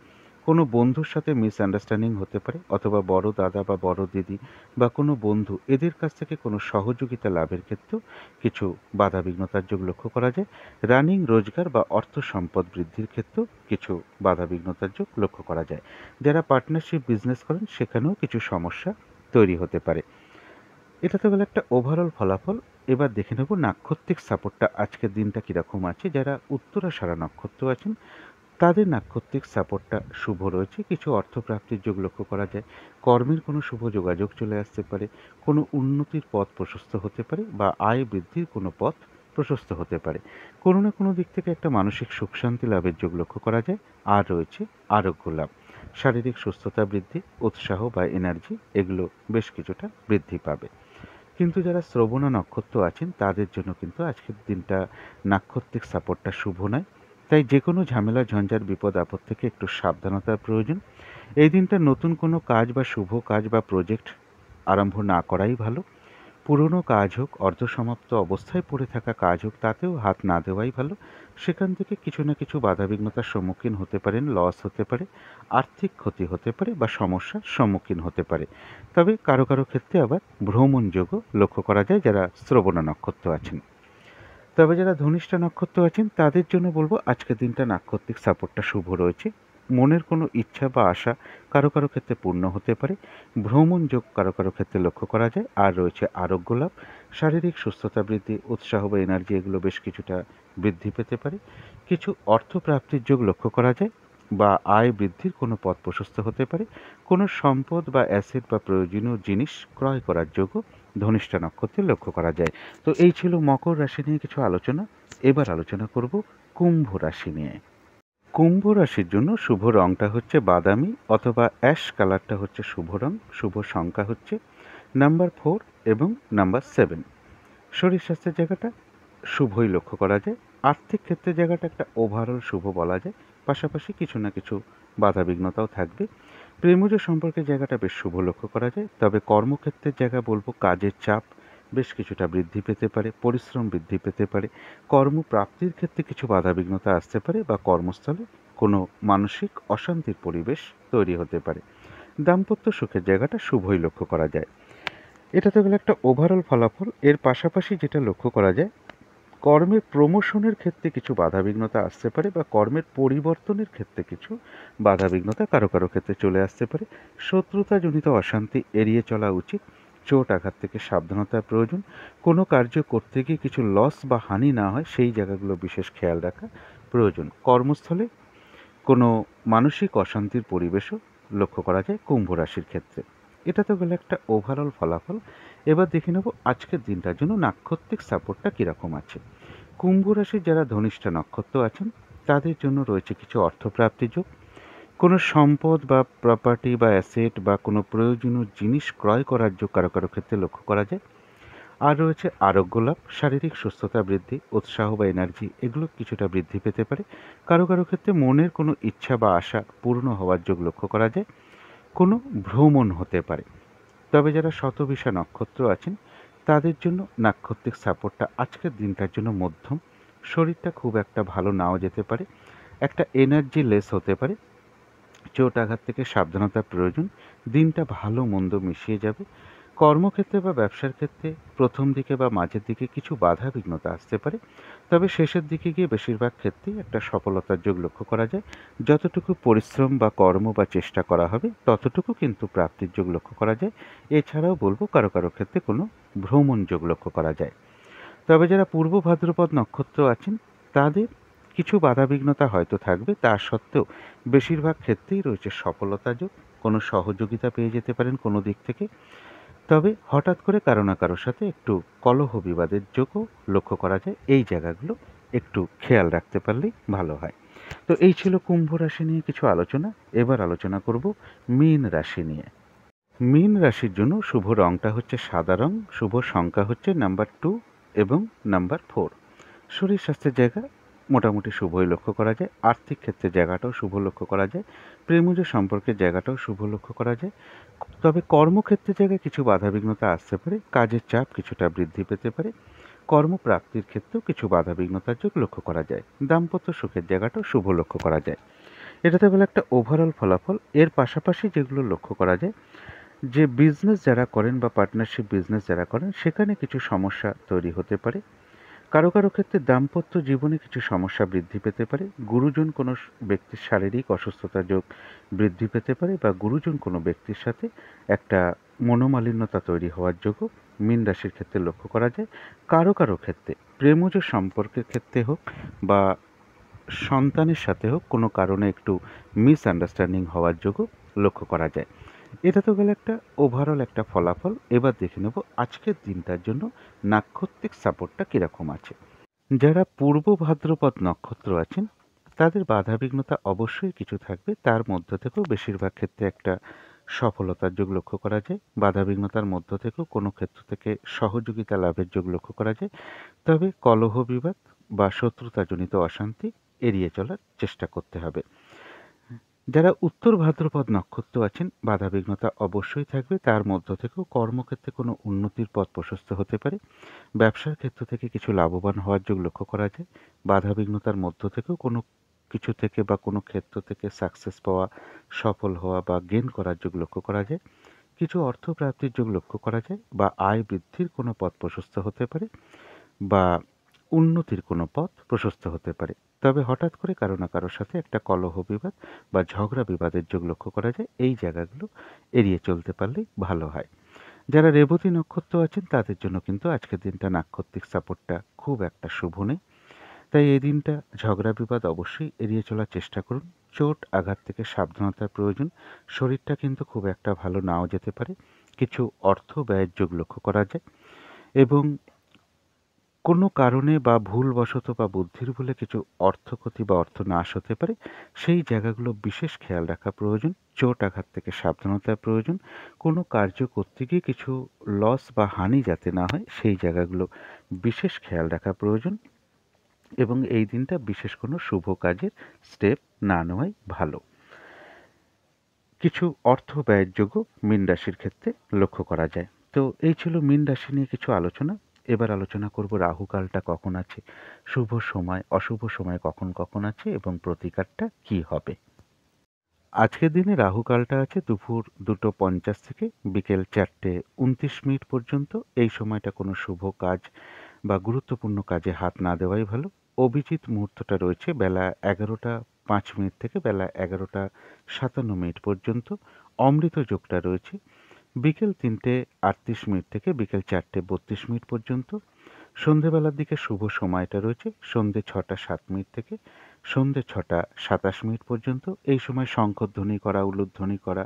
কোনো বন্ধুর সাথে মিসআন্ডারস্ট্যান্ডিং হতে পারে, অথবা বড় দাদা বা বড় দিদি বা কোনো বন্ধু, এদের কাছ থেকে কোনো সহযোগিতা লাভের ক্ষেত্রেও কিছু বাধাবিঘ্নতার যোগ লক্ষ্য করা যায়। রানিং রোজগার বা অর্থ সম্পদ বৃদ্ধির ক্ষেত্রেও কিছু বাধাবিঘ্নতার যোগ লক্ষ্য করা যায়। যারা পার্টনারশিপ বিজনেস করেন সেখানেও কিছু সমস্যা তৈরি হতে পারে। এটা তো গেল একটা ওভারঅল ফলাফল। এবার দেখে নেব নাক্ষত্রিক সাপোর্টটা আজকের দিনটা কীরকম আছে। যারা উত্তরাষাঢ়া নক্ষত্র আছেন তাদের নাক্ষত্রিক সাপোর্টটা শুভ রয়েছে। কিছু অর্থপ্রাপ্তির যোগ লক্ষ্য করা যায়। কর্মের কোনো শুভ যোগাযোগ চলে আসতে পারে। কোনো উন্নতির পথ প্রশস্ত হতে পারে বা আয় বৃদ্ধির কোনো পথ প্রশস্ত হতে পারে। কোনো না কোনো দিক থেকে একটা মানসিক সুখ শান্তি লাভের যোগ লক্ষ্য করা যায়। আর রয়েছে আরোগ্য লাভ, শারীরিক সুস্থতা বৃদ্ধি, উৎসাহ বা এনার্জি, এগুলো বেশ কিছুটা বৃদ্ধি পাবে। কিন্তু যারা শ্রবণা নক্ষত্র আছেন তাদের জন্য কিন্তু আজকের দিনটা নাক্ষত্রিক সাপোর্টটা শুভ নয়। তাই যে কোনো ঝামেলা ঝঞ্ঝাট বিপদ আপদ থেকে একটু সাবধানতার প্রয়োজন। এই দিনটা নতুন কোনো কাজ বা শুভ কাজ বা প্রজেক্ট আরম্ভ না করাই ভালো। পুরনো কাজ হোক, অর্ধসমাপ্ত অবস্থায় পড়ে থাকা কাজ হোক, তাতেও হাত না দেওয়াই ভালো। সেখান থেকে কিছু না কিছু বাধাবিঘ্নতার সম্মুখীন হতে পারেন, লস হতে পারে, আর্থিক ক্ষতি হতে পারে বা সমস্যার সম্মুখীন হতে পারে। তবে কারো কারো ক্ষেত্রে আবার ভ্রমণযোগও লক্ষ্য করা যায় যারা শ্রবণা নক্ষত্র আছেন। তবে যারা ধনিষ্ঠা নক্ষত্র আছেন তাদের জন্য বলবো আজকের দিনটা নাক্ষত্রিক সাপোর্টটা শুভ রয়েছে। মনের কোনো ইচ্ছা বা আশা কারো কারো ক্ষেত্রে পূর্ণ হতে পারে। ভ্রমণ যোগ কারো কারো ক্ষেত্রে লক্ষ্য করা যায়। আর রয়েছে আরোগ্য লাভ, শারীরিক সুস্থতা বৃদ্ধি, উৎসাহ বা এনার্জি এগুলো বেশ কিছুটা বৃদ্ধি পেতে পারে। কিছু অর্থ প্রাপ্তির যোগ লক্ষ্য করা যায় বা আয় বৃদ্ধির কোনো পথ প্রশস্ত হতে পারে। কোনো সম্পদ বা অ্যাসেট বা প্রয়োজনীয় জিনিস ক্রয় করার যোগও ধনিষ্ঠা নক্ষত্রে লক্ষ্য করা যায়। তো এই ছিল মকর রাশি নিয়ে কিছু আলোচনা। এবার আলোচনা করব কুম্ভ রাশি নিয়ে। কুম্ভ রাশির জন্য শুভ রংটা হচ্ছে বাদামি অথবা অ্যাশ কালারটা হচ্ছে শুভ রং। শুভ সংখ্যা হচ্ছে নাম্বার 4 এবং নাম্বার 7। শরীর স্বাস্থ্যের জায়গাটা শুভই লক্ষ্য করা যায়। আর্থিক ক্ষেত্রের জায়গাটা একটা ওভারঅল শুভ বলা যায়। পাশাপাশি কিছু না কিছু বাধাবিঘ্নতাও থাকবে। প্রেমজ সম্পর্কের জায়গাটা বেশ শুভ লক্ষ্য করা যায়। তবে কর্মক্ষেত্রের জায়গা বলবো কাজের চাপ বেশ কিছুটা বৃদ্ধি পেতে পারে, পরিশ্রম বৃদ্ধি পেতে পারে। কর্মপ্রাপ্তির ক্ষেত্রে কিছু বাধাবিঘ্নতা আসতে পারে বা কর্মস্থলে কোনো মানসিক অশান্তির পরিবেশ তৈরি হতে পারে। দাম্পত্য সুখের জায়গাটা শুভই লক্ষ্য করা যায়। এটা তো গেল একটা ওভারঅল ফলাফল। এর পাশাপাশি যেটা লক্ষ্য করা যায়, কর্মের প্রমোশনের ক্ষেত্রে কিছু বাধাবিঘ্নতা আসতে পারে বা কর্মের পরিবর্তনের ক্ষেত্রে কিছু বাধাবিঘ্নতা কারো কারো ক্ষেত্রে চলে আসতে পারে। শত্রুতাজনিত অশান্তি এড়িয়ে চলা উচিত। চোট আঘাত থেকে সাবধানতার প্রয়োজন। কোনো কার্য করতে গিয়ে কিছু লস বা হানি না হয় সেই জায়গাগুলো বিশেষ খেয়াল রাখা প্রয়োজন। কর্মস্থলে কোনো মানসিক অশান্তির পরিবেশও লক্ষ্য করা যায় কুম্ভ রাশির ক্ষেত্রে। এটা তো গেল একটা ওভারঅল ফলাফল। এবার দেখে নেব আজকের দিনটার জন্য নাক্ষত্রিক সাপোর্টটা কীরকম আছে। কুম্ভ রাশির যারা ধনিষ্ঠা নক্ষত্র আছেন তাদের জন্য রয়েছে কিছু অর্থপ্রাপ্তি যোগ। কোনো সম্পদ বা প্রপার্টি বা অ্যাসেট বা কোনো প্রয়োজনীয় জিনিস ক্রয় করার যোগ কারো কারো ক্ষেত্রে লক্ষ্য করা যায়। আর রয়েছে আরোগ্য লাভ, শারীরিক সুস্থতা বৃদ্ধি, উৎসাহ বা এনার্জি এগুলো কিছুটা বৃদ্ধি পেতে পারে। কারো কারো ক্ষেত্রে মনের কোনো ইচ্ছা বা আশা পূর্ণ হওয়ার যোগ লক্ষ্য করা যায়। কোনো ভ্রমণ হতে পারে। তবে যারা শতবিশা নক্ষত্র আছেন তাদের জন্য নাক্ষত্রিক সাপোর্টটা আজকের দিনটার জন্য মধ্যম। শরীরটা খুব একটা ভালো নাও যেতে পারে, একটা এনার্জি লেস হতে পারে। চোট আঘাত থেকে সাবধানতার প্রয়োজন। দিনটা ভালো মন্দ মিশিয়ে যাবে। কর্মক্ষেত্রে বা ব্যবসার ক্ষেত্রে প্রথম দিকে বা মাঝের দিকে কিছু বাধা বিঘ্নতা আসতে পারে। তবে শেষের দিকে গিয়ে বেশিরভাগ ক্ষেত্রেই একটা সফলতার যোগ লক্ষ্য করা যায়। যতটুকু পরিশ্রম বা কর্ম বা চেষ্টা করা হবে ততটুকু কিন্তু প্রাপ্তির যোগ লক্ষ্য করা যায়। এছাড়াও বলবো কারো কারো ক্ষেত্রে কোনো ভ্রমণ যোগ লক্ষ্য করা যায়। তবে যারা পূর্ব ভাদ্রপদ নক্ষত্র আছেন তাদের কিছু বাধাবিঘ্নতা হয়তো থাকবে, তা সত্ত্বেও বেশিরভাগ ক্ষেত্রেই রয়েছে সফলতা যোগ। কোনো সহযোগিতা পেয়ে যেতে পারেন কোনো দিক থেকে। তবে হঠাৎ করে কারো না কারোর সাথে একটু কলহ বিবাদের যোগও লক্ষ্য করা যায়। এই জায়গাগুলো একটু খেয়াল রাখতে পারলেই ভালো হয়। তো এই ছিল কুম্ভ রাশি নিয়ে কিছু আলোচনা। এবার আলোচনা করব মীন রাশি নিয়ে। মীন রাশির জন্য শুভ রংটা হচ্ছে সাদা রং। শুভ সংখ্যা হচ্ছে নাম্বার 2 এবং নাম্বার 4। শরীর স্বাস্থ্যের জায়গা মোটামুটি শুভই লক্ষ্য করা যায়। আর্থিক ক্ষেত্রের জায়গাটাও শুভ লক্ষ্য করা যায়। প্রেমজ সম্পর্কের জায়গাটাও শুভ লক্ষ্য করা যায়। তবে কর্মক্ষেত্রের জায়গায় কিছু বাধাবিঘ্নতা আসতে পারে। কাজের চাপ কিছুটা বৃদ্ধি পেতে পারে। কর্মপ্রাপ্তির ক্ষেত্রেও কিছু বাধাবিঘ্নতার যোগ লক্ষ্য করা যায়। দাম্পত্য সুখের জায়গাটাও শুভ লক্ষ্য করা যায়। এটাতে বলে একটা ওভারঅল ফলাফল। এর পাশাপাশি যেগুলো লক্ষ্য করা যায়, যে বিজনেস যারা করেন বা পার্টনারশিপ বিজনেস যারা করেন সেখানে কিছু সমস্যা তৈরি হতে পারে। কারো কারো ক্ষেত্রে দাম্পত্য জীবনে কিছু সমস্যা বৃদ্ধি পেতে পারে। গুরুজন কোনো ব্যক্তির শারীরিক অসুস্থতা যোগ বৃদ্ধি পেতে পারে বা গুরুজন কোনো ব্যক্তির সাথে একটা মনোমালিন্যতা তৈরি হওয়ার যোগও মীন রাশির ক্ষেত্রে লক্ষ্য করা যায়। কারো কারো ক্ষেত্রে প্রেমজ সম্পর্কের ক্ষেত্রে হোক বা সন্তানের সাথে হোক কোনো কারণে একটু মিসআন্ডারস্ট্যান্ডিং হওয়ার যোগও লক্ষ্য করা যায়। এটা তো গেল একটা ওভারঅল একটা ফলাফল। এবার দেখে নেব আজকের দিনটার জন্য নাক্ষত্রিক সাপোর্টটা কীরকম আছে। যারা পূর্ব ভাদ্রপদ নক্ষত্র আছেন তাদের বাধাবিঘ্নতা অবশ্যই কিছু থাকবে। তার মধ্য থেকেও বেশিরভাগ ক্ষেত্রে একটা সফলতার যোগ লক্ষ্য করা যায়। বাধাবিঘ্নতার মধ্য থেকেও কোনো ক্ষেত্র থেকে সহযোগিতা লাভের যোগ লক্ষ্য করা যায়। তবে কলহ বিবাদ বা শত্রুতাজনিত অশান্তি এড়িয়ে চলার চেষ্টা করতে হবে। যারা উত্তর ভাদ্রপদ নক্ষত্র আছেন, বাধাবিঘ্নতা অবশ্যই থাকবে। তার মধ্য থেকেও কর্মক্ষেত্রে কোনো উন্নতির পথ প্রশস্ত হতে পারে। ব্যবসার ক্ষেত্র থেকে কিছু লাভবান হওয়ার যোগ লক্ষ্য করা যায়। বাধাবিঘ্নতার মধ্য থেকেও কোনো কিছু থেকে বা কোনো ক্ষেত্র থেকে সাকসেস পাওয়া, সফল হওয়া বা গেইন করার যোগ লক্ষ্য করা যায়। কিছু অর্থ প্রাপ্তির যোগ লক্ষ্য করা যায় বা আয় বৃদ্ধির কোনো পথ প্রশস্ত হতে পারে বা উন্নতির কোনো পথ প্রশস্ত হতে পারে। তবে হঠাৎ করে কারো না কারোর সাথে একটা কলহ বিবাদ বা ঝগড়া বিবাদের যোগ লক্ষ্য করা যায়। এই জায়গাগুলো এড়িয়ে চলতে পারলেই ভালো হয়। যারা রেবতী নক্ষত্র আছেন তাদের জন্য কিন্তু আজকের দিনটা নাক্ষত্রিক সাপোর্টটা খুব একটা শুভ নেই। তাই এই দিনটা ঝগড়া বিবাদ অবশ্যই এড়িয়ে চলার চেষ্টা করুন। চোট আঘাত থেকে সাবধানতার প্রয়োজন। শরীরটা কিন্তু খুব একটা ভালো নাও যেতে পারে। কিছু অর্থ ব্যয়ের যোগ লক্ষ্য করা যায় এবং কোনো কারণে বা ভুলবশত বা বুদ্ধির ভুলে কিছু অর্থক্ষতি বা অর্থনাশ হতে পারে। সেই জায়গাগুলো বিশেষ খেয়াল রাখা প্রয়োজন। চোট আঘাত থেকে সাবধানতার প্রয়োজন। কোনো কার্য করতে গিয়ে কিছু লস বা হানি যাতে না হয় সেই জায়গাগুলো বিশেষ খেয়াল রাখা প্রয়োজন এবং এই দিনটা বিশেষ কোনো শুভ কাজের স্টেপ না নেওয়াই ভালো। কিছু অর্থ ব্যয়ের যোগ্য মীন রাশির ক্ষেত্রে লক্ষ্য করা যায়। তো এই ছিল মীন রাশি নিয়ে কিছু আলোচনা। এবার আলোচনা করব রাহুকালটা কখন আছে, শুভ সময় অশুভ সময় কখন কখন আছে এবং প্রতিকারটা কি হবে। আজকের দিনে রাহুকালটা আছে দুপুর 2:50 থেকে বিকেল 4:29 পর্যন্ত। এই সময়টা কোনো শুভ কাজ বা গুরুত্বপূর্ণ কাজে হাত না দেওয়াই ভালো। অভিজিৎ মুহূর্তটা রয়েছে বেলা 11:05 থেকে বেলা 11:57 পর্যন্ত। অমৃত যোগটা রয়েছে বিকেল 3:38 থেকে বিকেল 4:32 পর্যন্ত। সন্ধেবেলার দিকে শুভ সময়টা রয়েছে সন্ধে 6:07 থেকে সন্ধে 6:27 পর্যন্ত। এই সময় শঙ্খধ্বনি করা, উলুধ্বনি করা,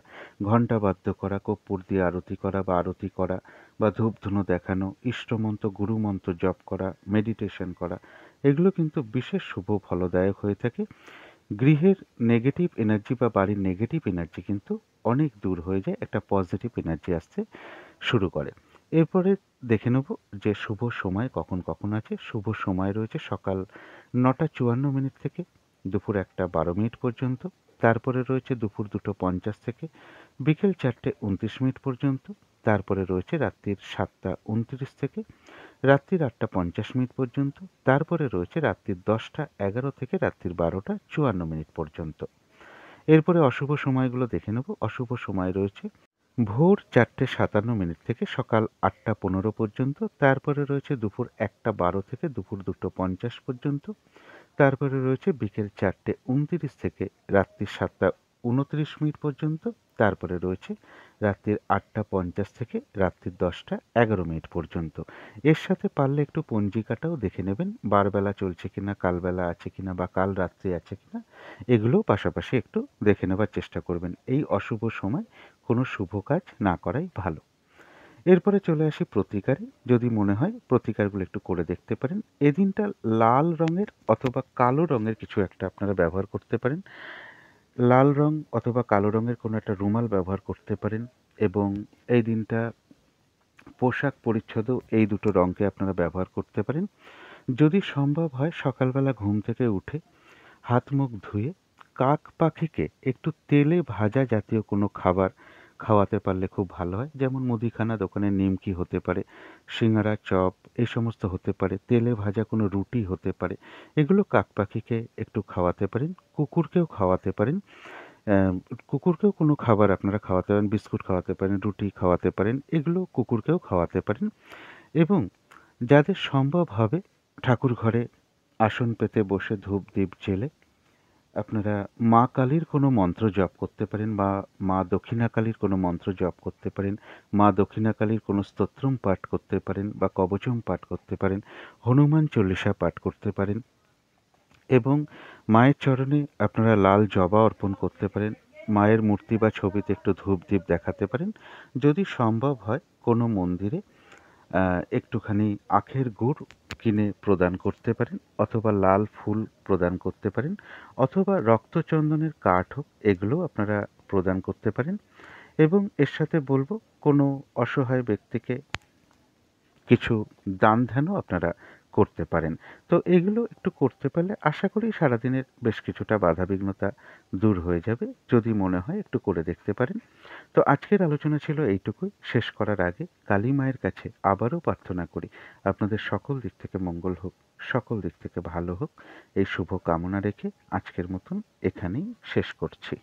ঘণ্টা বাদ্য করা, কর্পূর দিয়ে আরতি করা বা আরতি করা বা ধূপধুনো দেখানো, ইষ্টমন্ত্র গুরুমন্ত্র জপ করা, মেডিটেশন করা, এগুলো কিন্তু বিশেষ শুভ ফলদায়ক হয়ে থাকে। গৃহের নেগেটিভ এনার্জি বা বাড়ির নেগেটিভ এনার্জি কিন্তু অনেক দূর হয়ে যায়, একটা পজিটিভ এনার্জি আসতে শুরু করে। এরপরে দেখে নেব যে শুভ সময় কখন কখন আছে। শুভ সময় রয়েছে সকাল 9:54 থেকে দুপুর 1:12 পর্যন্ত। তারপরে রয়েছে দুপুর 2:50 থেকে বিকেল 4:29 পর্যন্ত। তারপরে রয়েছে রাত্রির 7:29 থেকে রাত্রির 8:50 পর্যন্ত। তারপরে রয়েছে রাত্রির 10:11 থেকে রাত্রির 12:54 পর্যন্ত। এরপরে অশুভ সময়গুলো দেখে নেব। অশুভ সময় রয়েছে ভোর 4:57 থেকে সকাল 8:15 পর্যন্ত। তারপরে রয়েছে দুপুর 1:12 থেকে দুপুর 2:50 পর্যন্ত। তারপরে রয়েছে বিকেল 4:29 থেকে রাত্রি 7:29 পর্যন্ত। তারপরে রয়েছে রাত্রির 8:50 থেকে রাত্রির 10:11 পর্যন্ত। এর সাথে পারলে একটু পঞ্জিকাটাও দেখে নেবেন, বারবেলা চলছে কিনা, কালবেলা আছে কিনা বা কাল রাত্রি আছে কিনা, এগুলোও পাশাপাশি একটু দেখে নেবার চেষ্টা করবেন। এই অশুভ সময় কোনো শুভ কাজ না করাই ভালো। এরপরে চলে আসি প্রতিকারে। যদি মনে হয় প্রতিকারগুলো একটু করে দেখতে পারেন। এদিনটা লাল রঙের অথবা কালো রঙের কিছু একটা আপনারা ব্যবহার করতে পারেন। লাল রং অথবা কালো রঙের কোনো একটা রুমাল ব্যবহার করতে পারেন এবং এই দিনটা পোশাক পরিচ্ছদও এই দুটো রঙকে আপনারা ব্যবহার করতে পারেন। যদি সম্ভব হয় সকালবেলা ঘুম থেকে উঠে হাত মুখ ধুয়ে কাক পাখিকে একটু তেলে ভাজা জাতীয় কোনো খাবার খাওয়াতে পারলে খুব ভালো হয়। যেমন মুদিখানা দোকানে নিমকি হতে পারে, সিঙ্গারা, চপ এই সমস্ত হতে পারে, তেলে ভাজা কোনো রুটি হতে পারে। এগুলো কাক পাখিকে একটু খাওয়াতে পারেন, কুকুরকেও খাওয়াতে পারেন। কুকুরকেও কোনো খাবার আপনারা খাওয়াতে পারেন, বিস্কুট খাওয়াতে পারেন, রুটি খাওয়াতে পারেন, এগুলো কুকুরকেও খাওয়াতে পারেন। এবং যাদের সম্ভব হবে ঠাকুর ঘরে আসন পেতে বসে ধূপ দ্বীপ জেলে আপনারা মা কালীর কোনো মন্ত্র জপ করতে পারেন বা মা দক্ষিণাকালীর কোনো মন্ত্র জপ করতে পারেন, মা দক্ষিণাকালীর কোনো স্তোত্রম পাঠ করতে পারেন বা কবচম পাঠ করতে পারেন, হনুমান চল্লিশা পাঠ করতে পারেন এবং মায়ের চরণে আপনারা লাল জবা অর্পণ করতে পারেন। মায়ের মূর্তি বা ছবিতে একটু ধূপ দ্বীপ দেখাতে পারেন। যদি সম্ভব হয় কোনো মন্দিরে একটুখানি আখের গুড় কিনে প্রদান করতে পারেন অথবা লাল ফুল প্রদান করতে পারেন অথবা রক্তচন্দনের কাঠ হোক, এগুলোও আপনারা প্রদান করতে পারেন এবং এর সাথে বলব কোনো অসহায় ব্যক্তিকে কিছু দান ধ্যানও আপনারা করতে পারেন। তো এগুলো একটু করতে পারলে আশা করি সারাদিনের বেশ কিছুটা বাধাবিঘ্নতা দূর হয়ে যাবে। যদি মনে হয় একটু করে দেখতে পারেন। তো আজকের আলোচনা ছিল এইটুকুই। শেষ করার আগে কালী মায়ের কাছে আবারও প্রার্থনা করি আপনাদের সকল দিক থেকে মঙ্গল হোক, সকল দিক থেকে ভালো হোক। এই শুভ কামনা রেখে আজকের মতন এখানেই শেষ করছি।